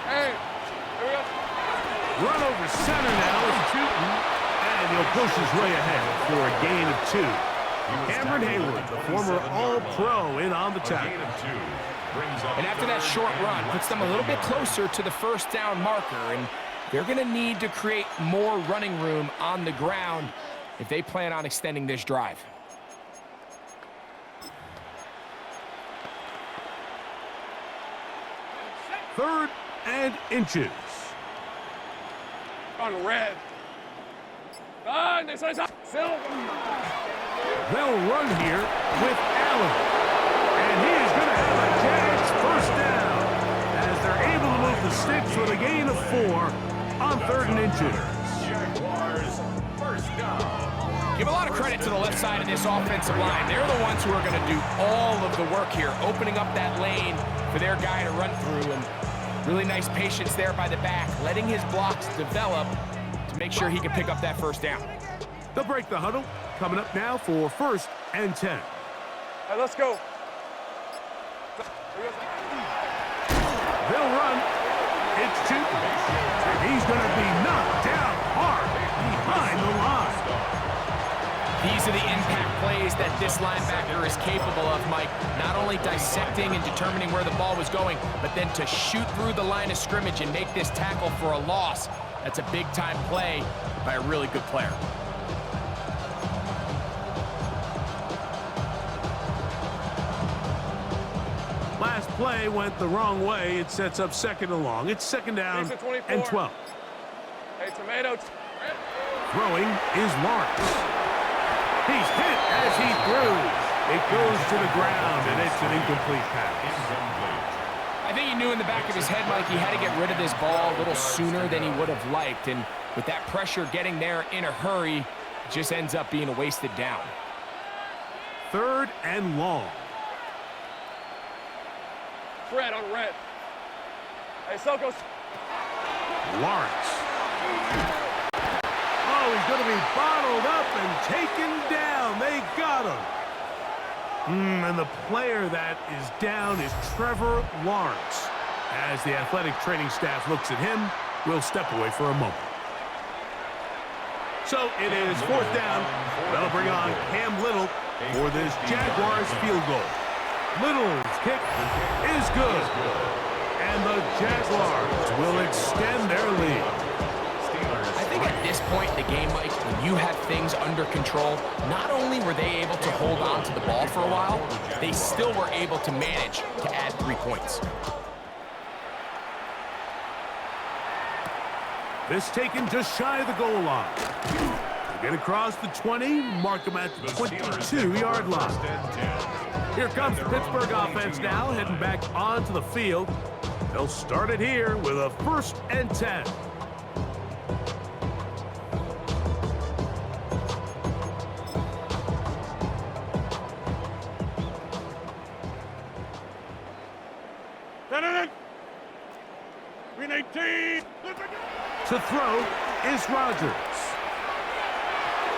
Hey. Here we go. Run over center now is Tootin, and he'll push his way ahead for a gain of 2. Cameron Hayward, the former All-Pro, in on the tackle. And after that short run, puts them a little bit closer to the 1st down marker, and they're going to need to create more running room on the ground if they plan on extending this drive. 3rd and inches. On red. Silver. They'll run here with Allen. And he is going to have a Jags 1st down as they're able to move the sticks with a gain of 4 on 3rd and inches. Jaguars, 1st down. Give a lot of credit to the left side of this offensive line. They're the ones who are going to do all of the work here, opening up that lane for their guy to run through. And really nice patience there by the back, letting his blocks develop to make sure he can pick up that 1st down. They'll break the huddle. Coming up now for 1st and 10. All right, let's go. They'll run. It's Tootin. And he's going to be knocked down hard behind the line. These are the impact plays that this linebacker is capable of, Mike. Not only dissecting and determining where the ball was going, but then to shoot through the line of scrimmage and make this tackle for a loss. That's a big-time play by a really good player. Last play went the wrong way. It sets up 2nd and long. It's 2nd down and 12. Hey, tomato. Throwing is Lawrence. He's hit as he throws. It goes to the ground, and it's an incomplete pass. I think he knew in the back of his head, Mike, he had to get rid of this ball a little sooner than he would have liked. And with that pressure getting there in a hurry, it just ends up being a wasted down. 3rd and long. Red on red. Hey, Selko. Lawrence. Oh, he's going to be bottled up and taken down. They got him. And the player that is down is Trevor Lawrence. As the athletic training staff looks at him, we'll step away for a moment. So it is 4th down. They'll bring on Cam Little for this Jaguars field goal. Little's kick is good. And the Jaguars will extend their lead. I think at this point in the game, Mike, when you have things under control, not only were they able to hold on to the ball for a while, they still were able to manage to add 3 points. This taken just shy of the goal line. They get across the 20, mark them at the 22-yard line. Here comes the Pittsburgh offense now, heading back onto the field. They'll start it here with a 1st and 10. Green 18. To throw is Rodgers.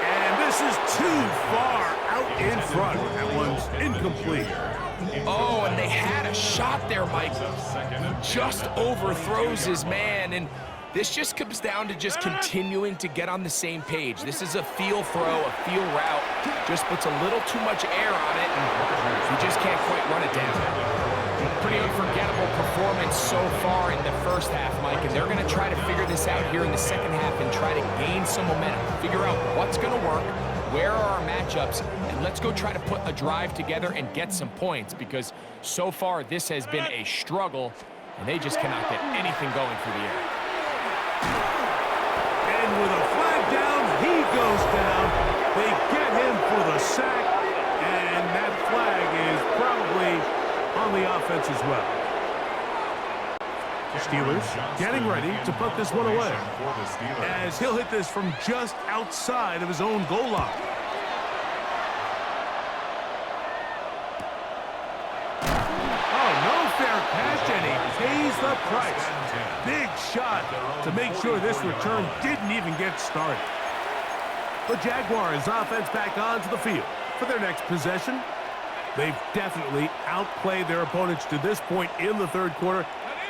And this is too far out in front. That one's incomplete. Oh, and they had a shot there, Mike. Just overthrows his man, and this just comes down to just continuing to get on the same page. This is a feel throw, a feel route. Just puts a little too much air on it, and you just can't quite run it down. Pretty unforgettable performance so far in the first half, Mike, and they're going to try to figure this out here in the second half and try to gain some momentum, figure out what's going to work, where are our matchups, and let's go try to put a drive together and get some points, because so far this has been a struggle, and they just cannot get anything going through the air. And with a flag down, he goes down. They get him for the sack, and that flag is probably on the offense as well. Steelers getting ready to put this one away, as he'll hit this from just outside of his own goal line. Oh, no fair catch, and he pays the price. Big shot to make sure this return didn't even get started. The Jaguars offense back onto the field for their next possession. They've definitely outplayed their opponents to this point in the third quarter.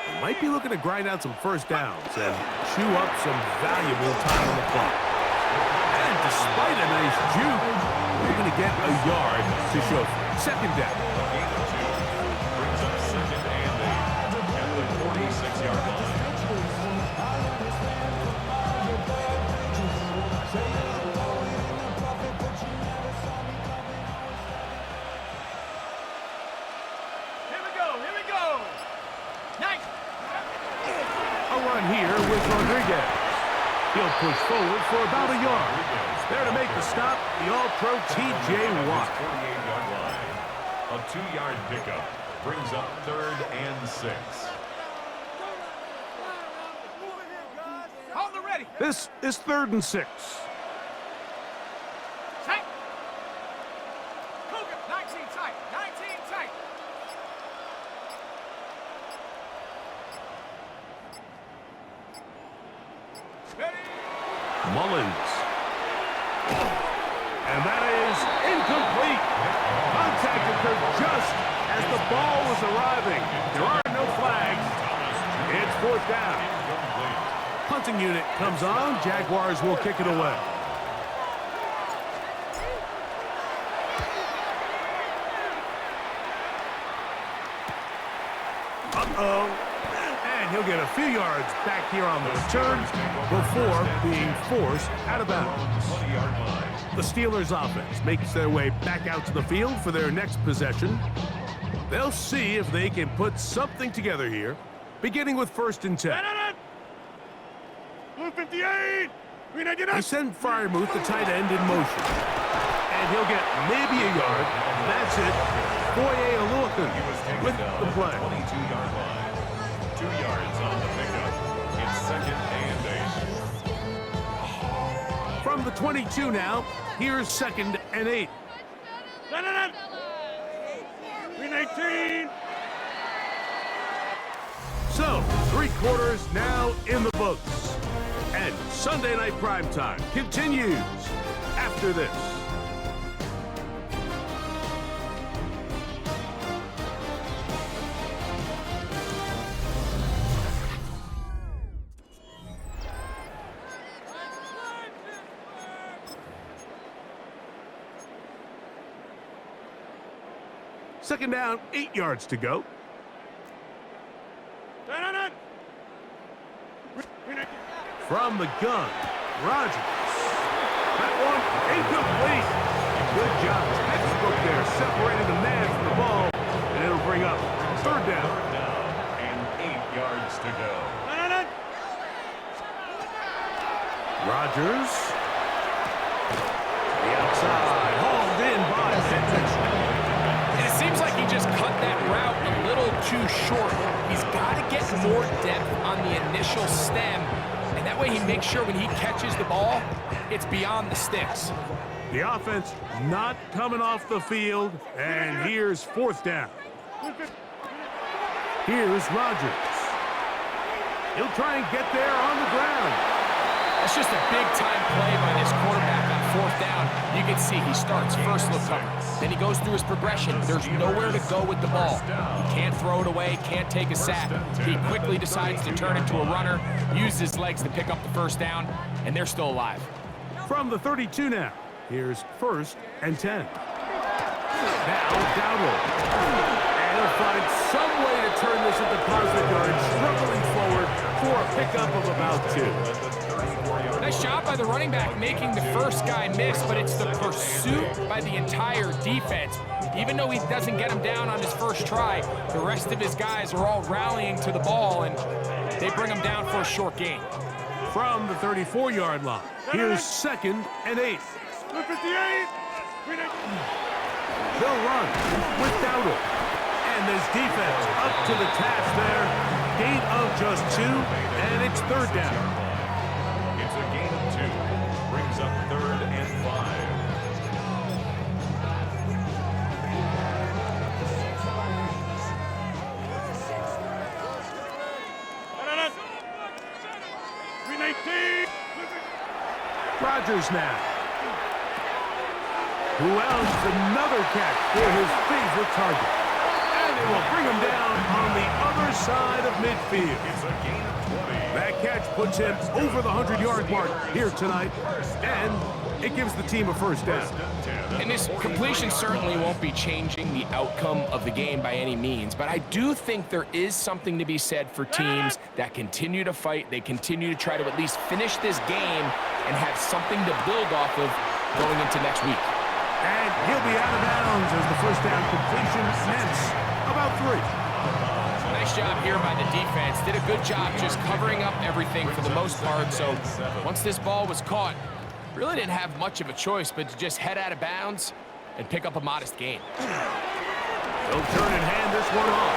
They might be looking to grind out some first downs and chew up some valuable time on the clock. And despite a nice juke, they're going to get a yard to show for it. Second down. Brings up second and 8 at the 46-yard line. Here with Rodriguez. He'll push forward for about a yard. There to make the stop, the All-Pro T.J. Watt. 48-yard line. A 2-yard pickup brings up third and 6. Hold it ready. This is 3rd and 6. Tight. Cougar, 19 tight. 19 tight. Mullins. And that is incomplete. Contact occurred just as the ball was arriving. There are no flags. It's 4th down. Punting unit comes on. Jaguars will kick it away. Uh-oh. And he'll get a few yards back here on the return before being forced out of bounds. The Steelers offense makes their way back out to the field for their next possession. They'll see if they can put something together here, beginning with 1st and 10. 58. They send Freiermuth, the tight end, in motion. And he'll get maybe a yard. That's it. Foye Oluokun with the play. 22-yard line. 2 yards on the pickup. It's 2nd and 8. From the 22 now, here's 2nd and 8. Green 18. So, 3 quarters now in the books. And Sunday Night Primetime continues after this. Second down, 8 yards to go. From the gun, Rodgers. That one incomplete. Good job. Textbook there, separating the man from the ball, and it'll bring up 3rd down. And 8 yards to go. Rodgers. The outside, hauled in by Hendricks. And it seems like he just cut that route a little too short. He's got to get more depth on the initial stem, and that way he makes sure when he catches the ball, it's beyond the sticks. The offense not coming off the field, and here's 4th down. Here's Rodgers. He'll try and get there on the ground. That's just a big-time play by this quarterback on fourth down. You can see he starts first look cover. Then he goes through his progression. There's nowhere to go with the ball. He can't throw it away, can't take a sack. He quickly decides to turn it to a runner, use his legs to pick up the first down, and they're still alive. From the 32 now, here's 1st and 10. Now Dowdle. And he'll find some way to turn this into positive yards, struggling forward for a pickup of about 2. Nice job by the running back making the first guy miss, but it's the pursuit by the entire defense. Even though he doesn't get him down on his first try, the rest of his guys are all rallying to the ball, and they bring him down for a short gain. From the 34-yard line, here's 2nd and 8. 58. They'll run with Dowdle. And this defense up to the task there. Gain of just 2, and it's 3rd down. It's a gain of 2. Brings up 3rd and 5. Rodgers now. Who else? Another catch for his favorite target. And they will bring him down on the other side of midfield. It's a gain of 20. That catch puts him over the 100-yard mark here tonight, and it gives the team a first down. And this completion certainly won't be changing the outcome of the game by any means, but I do think there is something to be said for teams that continue to fight. They continue to try to at least finish this game and have something to build off of going into next week. And he'll be out of bounds as the first down completion nets about 3. Nice job here by the defense. Did a good job just covering up everything for the most part. So once this ball was caught, really didn't have much of a choice but to just head out of bounds and pick up a modest gain. He'll turn and hand this one off.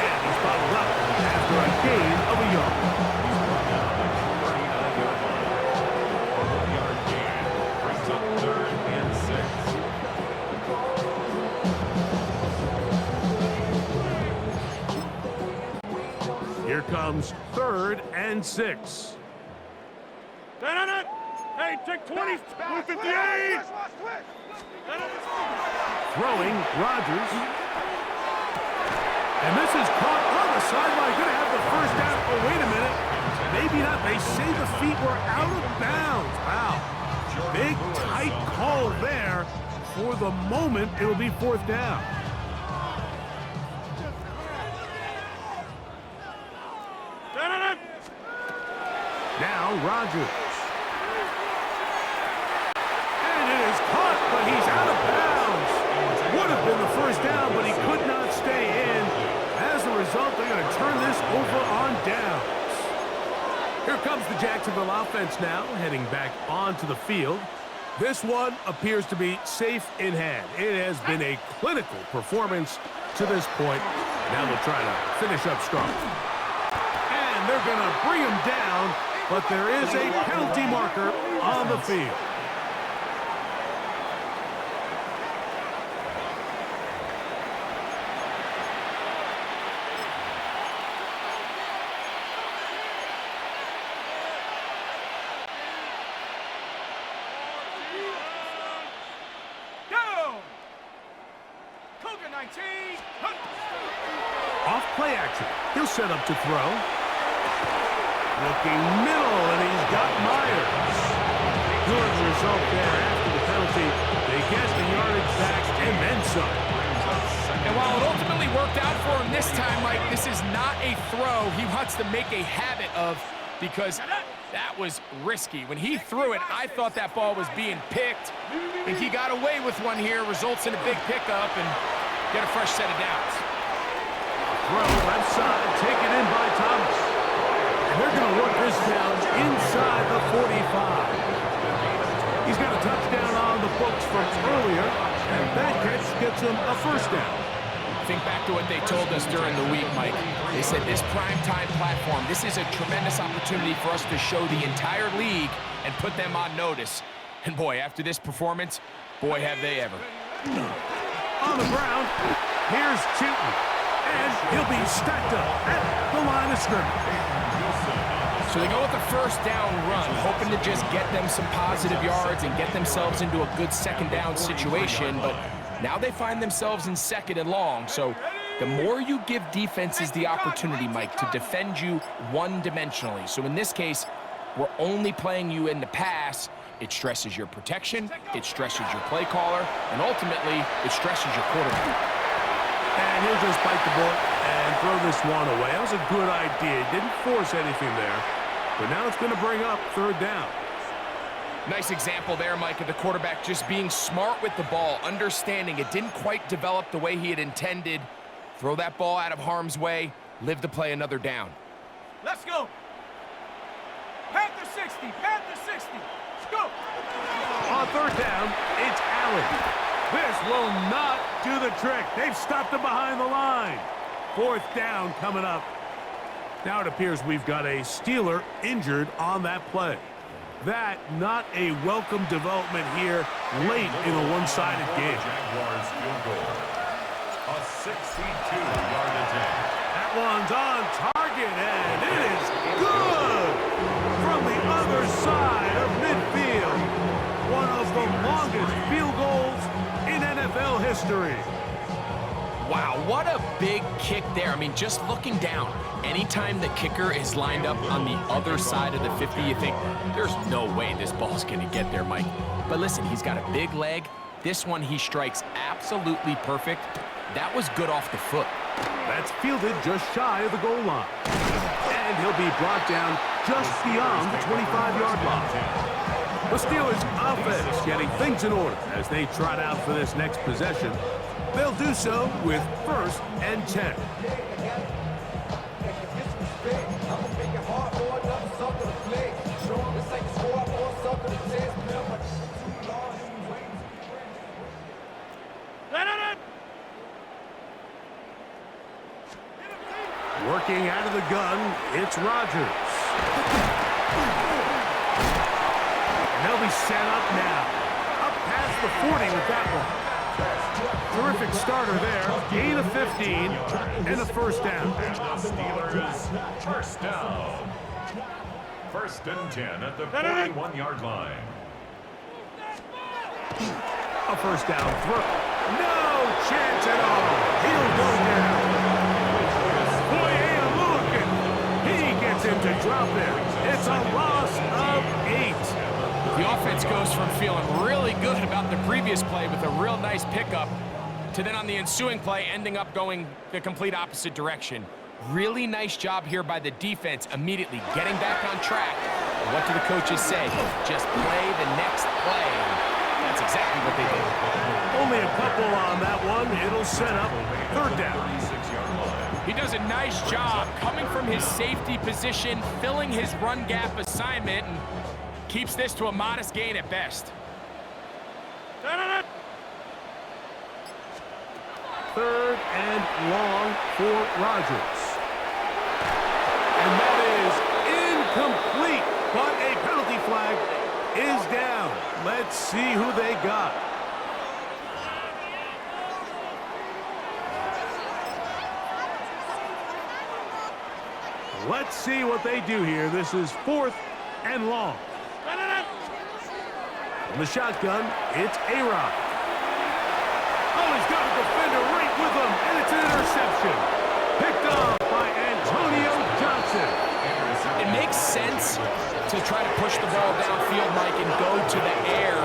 And he's bottled up after a gain of a yard. Brings up 3rd and 6. Here comes 3rd and 6. Hey, take 20, 58. Throwing Rodgers. And this is caught on the sideline. Going to have the first down. Oh, wait a minute. Maybe not. They say the feet were out of bounds. Wow. Big, tight call there. For the moment, it will be 4th down. Now Rodgers. And it is caught, but he's out of bounds. Would have been the first down, but he could not stay in. As a result, they're going to turn this over on downs. Here comes the Jacksonville offense now, heading back onto the field. This one appears to be safe in hand. It has been a clinical performance to this point. Now they'll try to finish up strong. And they're going to bring him down, but there is a penalty marker on the field. Off play action. He'll set up to throw. Looking middle, and he's got Myers. Good result there after the penalty. They get the yardage back and then some. And while it ultimately worked out for him this time, Mike, this is not a throw he wants to make a habit of, because that was risky. When he threw it, I thought that ball was being picked. I think he got away with one here, results in a big pickup, and get a fresh set of downs. Throw left side, taken in by Thomas. And they're going to work this down inside the 45. He's got a touchdown on the books from earlier, and that catch gets him a first down. Think back to what they told us during the week, Mike. They said this primetime platform, this is a tremendous opportunity for us to show the entire league and put them on notice. And boy, after this performance, boy, have they ever. On the ground, here's Chilton. And he'll be stacked up at the line of scrimmage. So they go with the first down run, hoping to just get them some positive yards and get themselves into a good second down situation, but now they find themselves in second and long. So the more you give defenses the opportunity, Mike, to defend you one-dimensionally. So in this case, we're only playing you in the pass. It stresses your protection, it stresses your play caller, and ultimately, it stresses your quarterback. And he'll just bite the bullet and throw this one away. That was a good idea. Didn't force anything there. But now it's going to bring up third down. Nice example there, Mike, of the quarterback just being smart with the ball, understanding it didn't quite develop the way he had intended. Throw that ball out of harm's way, live to play another down. Let's go. Panther 60, Panther 60. Let's go. On third down, it's Allen. This will not do the trick. They've stopped him behind the line. Fourth down coming up. Now it appears we've got a Steeler injured on that play. That not a welcome development here late in a one-sided game. Jaguars field goal. A 62-yard attempt. That one's on target, and it is good from the other side of midfield. One of the longest field goals in NFL history. Wow, what a big kick there. I mean, just looking down, anytime the kicker is lined up on the other side of the 50, you think, there's no way this ball's going to get there, Mike. But listen, he's got a big leg. This one he strikes absolutely perfect. That was good off the foot. That's fielded just shy of the goal line. And he'll be brought down just beyond the 25-yard line. The Steelers offense getting things in order as they trot out for this next possession. They'll do so with 1st and 10. Working out of the gun, it's Rodgers. And they'll be set up now. Up past the 40 with that one. Terrific starter there. Gain of 15 and a first down. And the Steelers first down. 1st and 10 at the 41-yard line. A first down throw. No chance at all. He'll go down. Boy, ain't looking. He gets him to drop it. It's a loss of 8. The offense goes from feeling really good about the previous play with a real nice pickup to then on the ensuing play ending up going the complete opposite direction. Really nice job here by the defense immediately getting back on track. And what do the coaches say? Just play the next play. That's exactly what they did. Only a couple on that one. It'll set up third down. He does a nice job coming from his safety position, filling his run gap assignment, and keeps this to a modest gain at best. Third and long for Rodgers. And that is incomplete, but a penalty flag is down. Let's see who they got. Let's see what they do here. This is 4th and long. From the shotgun, it's A-Rod. Oh, he's got a defender right with him, and it's an interception. Picked off by Antonio Johnson. It makes sense to try to push the ball downfield, Mike, and go to the air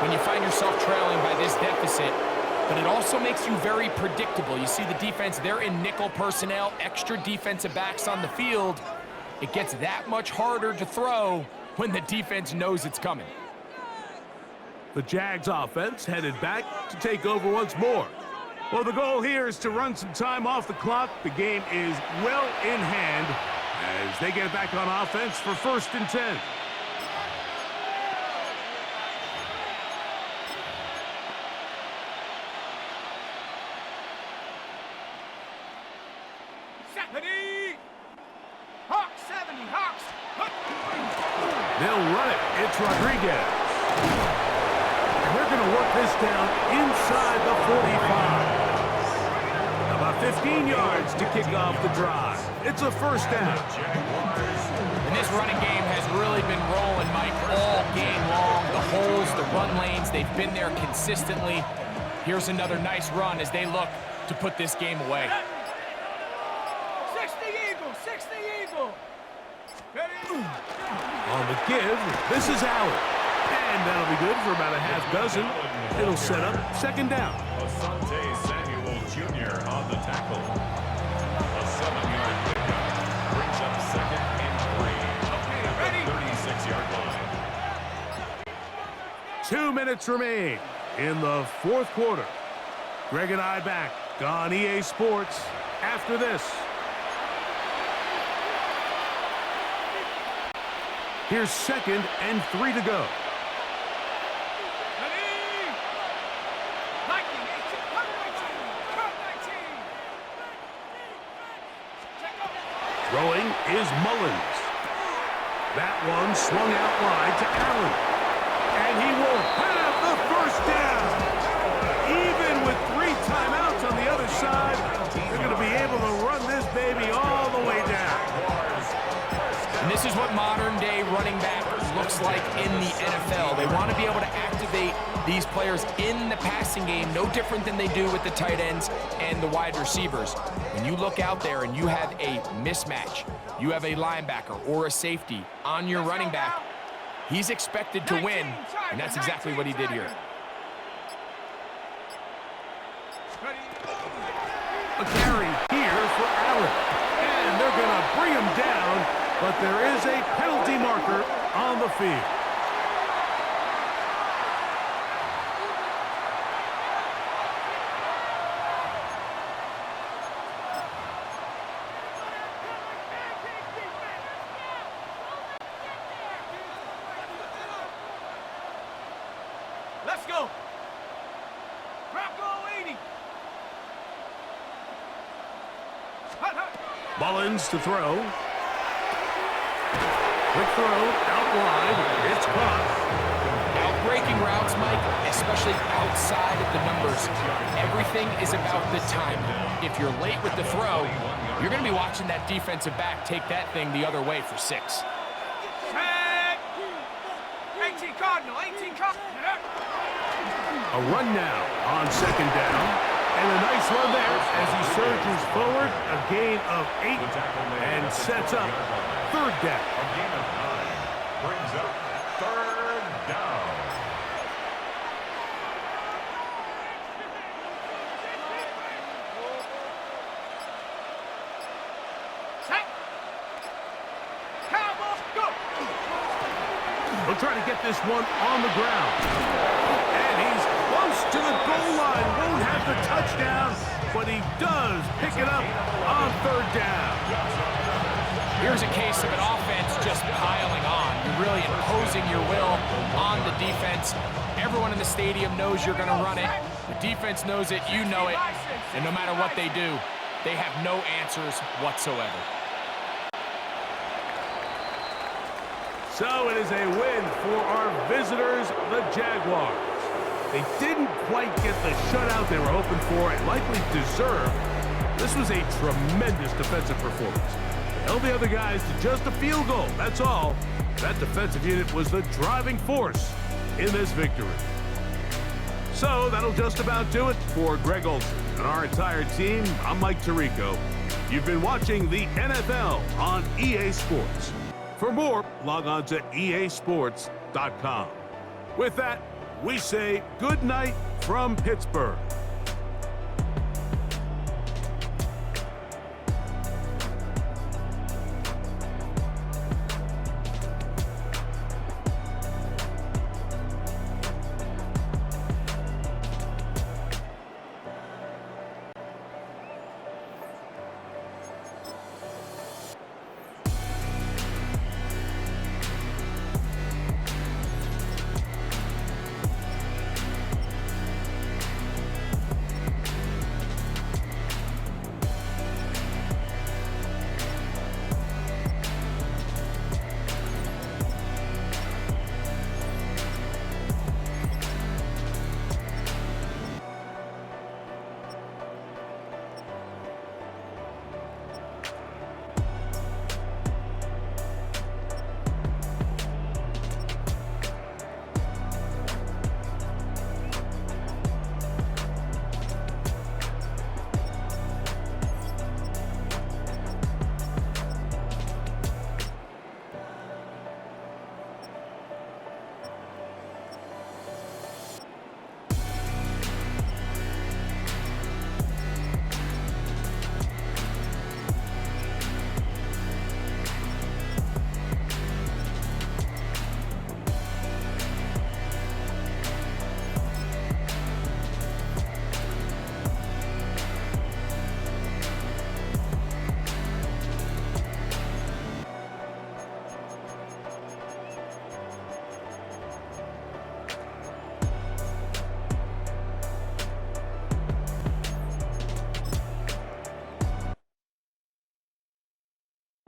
when you find yourself trailing by this deficit. But it also makes you very predictable. You see the defense, they're in nickel personnel, extra defensive backs on the field. It gets that much harder to throw when the defense knows it's coming. The Jags offense headed back to take over once more. Well, the goal here is to run some time off the clock. The game is well in hand as they get back on offense for 1st and 10. Hawks 70, Hawks. They'll run it. It's Rodriguez. And they're going to work this down inside the 45. About 15 yards to kick off the drive. It's a first down. And this running game has really been rolling, Mike, all game long. The holes, the run lanes, they've been there consistently. Here's another nice run as they look to put this game away. 60 Eagle, 60 Eagle. On the give, this is Allen. And that'll be good for about a half dozen. It'll set up second down. Asante Samuel Jr. on the tackle. A 7-yard pickup brings up second and 3 at the 36-yard line. 2 minutes remain in the fourth quarter. Greg and I back on EA Sports after this. Here's second and 3 to go. Throwing is Mullins. That one swung out wide to Allen. And he will have the first down. Even with 3 timeouts on the other side, they're going to be able to run this baby all the way down. And this is what modern-day running back looks like in the NFL. They want to be able to activate these players in the passing game, no different than they do with the tight ends and the wide receivers. When you look out there and you have a mismatch, you have a linebacker or a safety on your running back, he's expected to win, and that's exactly what he did here. A carry here for Allen. And they're going to bring him down, but there is a penalty marker on the field. Let's go. Bronco 80. Hut, hut. Mullins to throw. Quick throw, out wide. It's caught. Out-breaking routes, Mike, especially outside of the numbers, everything is about the timing. If you're late with the throw, you're going to be watching that defensive back take that thing the other way for 6. Tag. 18 Cardinal, 18 Cardinal. A run now on second down. And a nice run there as he surges forward. A gain of 8 and sets up third down. A gain of 9 brings up third down. Set. Cowboys, go. We'll try to get this one on the ground. And he's close to the goal line. Won't have the touchdown, but he does pick it up on third down. Here's a case of an offense just piling on. You're really imposing your will on the defense. Everyone in the stadium knows you're going to run it. The defense knows it, you know it. And no matter what they do, they have no answers whatsoever. So it is a win for our visitors, the Jaguars. They didn't quite get the shutout they were hoping for and likely deserved. This was a tremendous defensive performance. They held the other guys to just a field goal, that's all. That defensive unit was the driving force in this victory. So that'll just about do it for Greg Olsen and our entire team. I'm Mike Tirico. You've been watching the NFL on EA Sports. For more, log on to easports.com. With that, we say good night from Pittsburgh.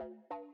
Bye.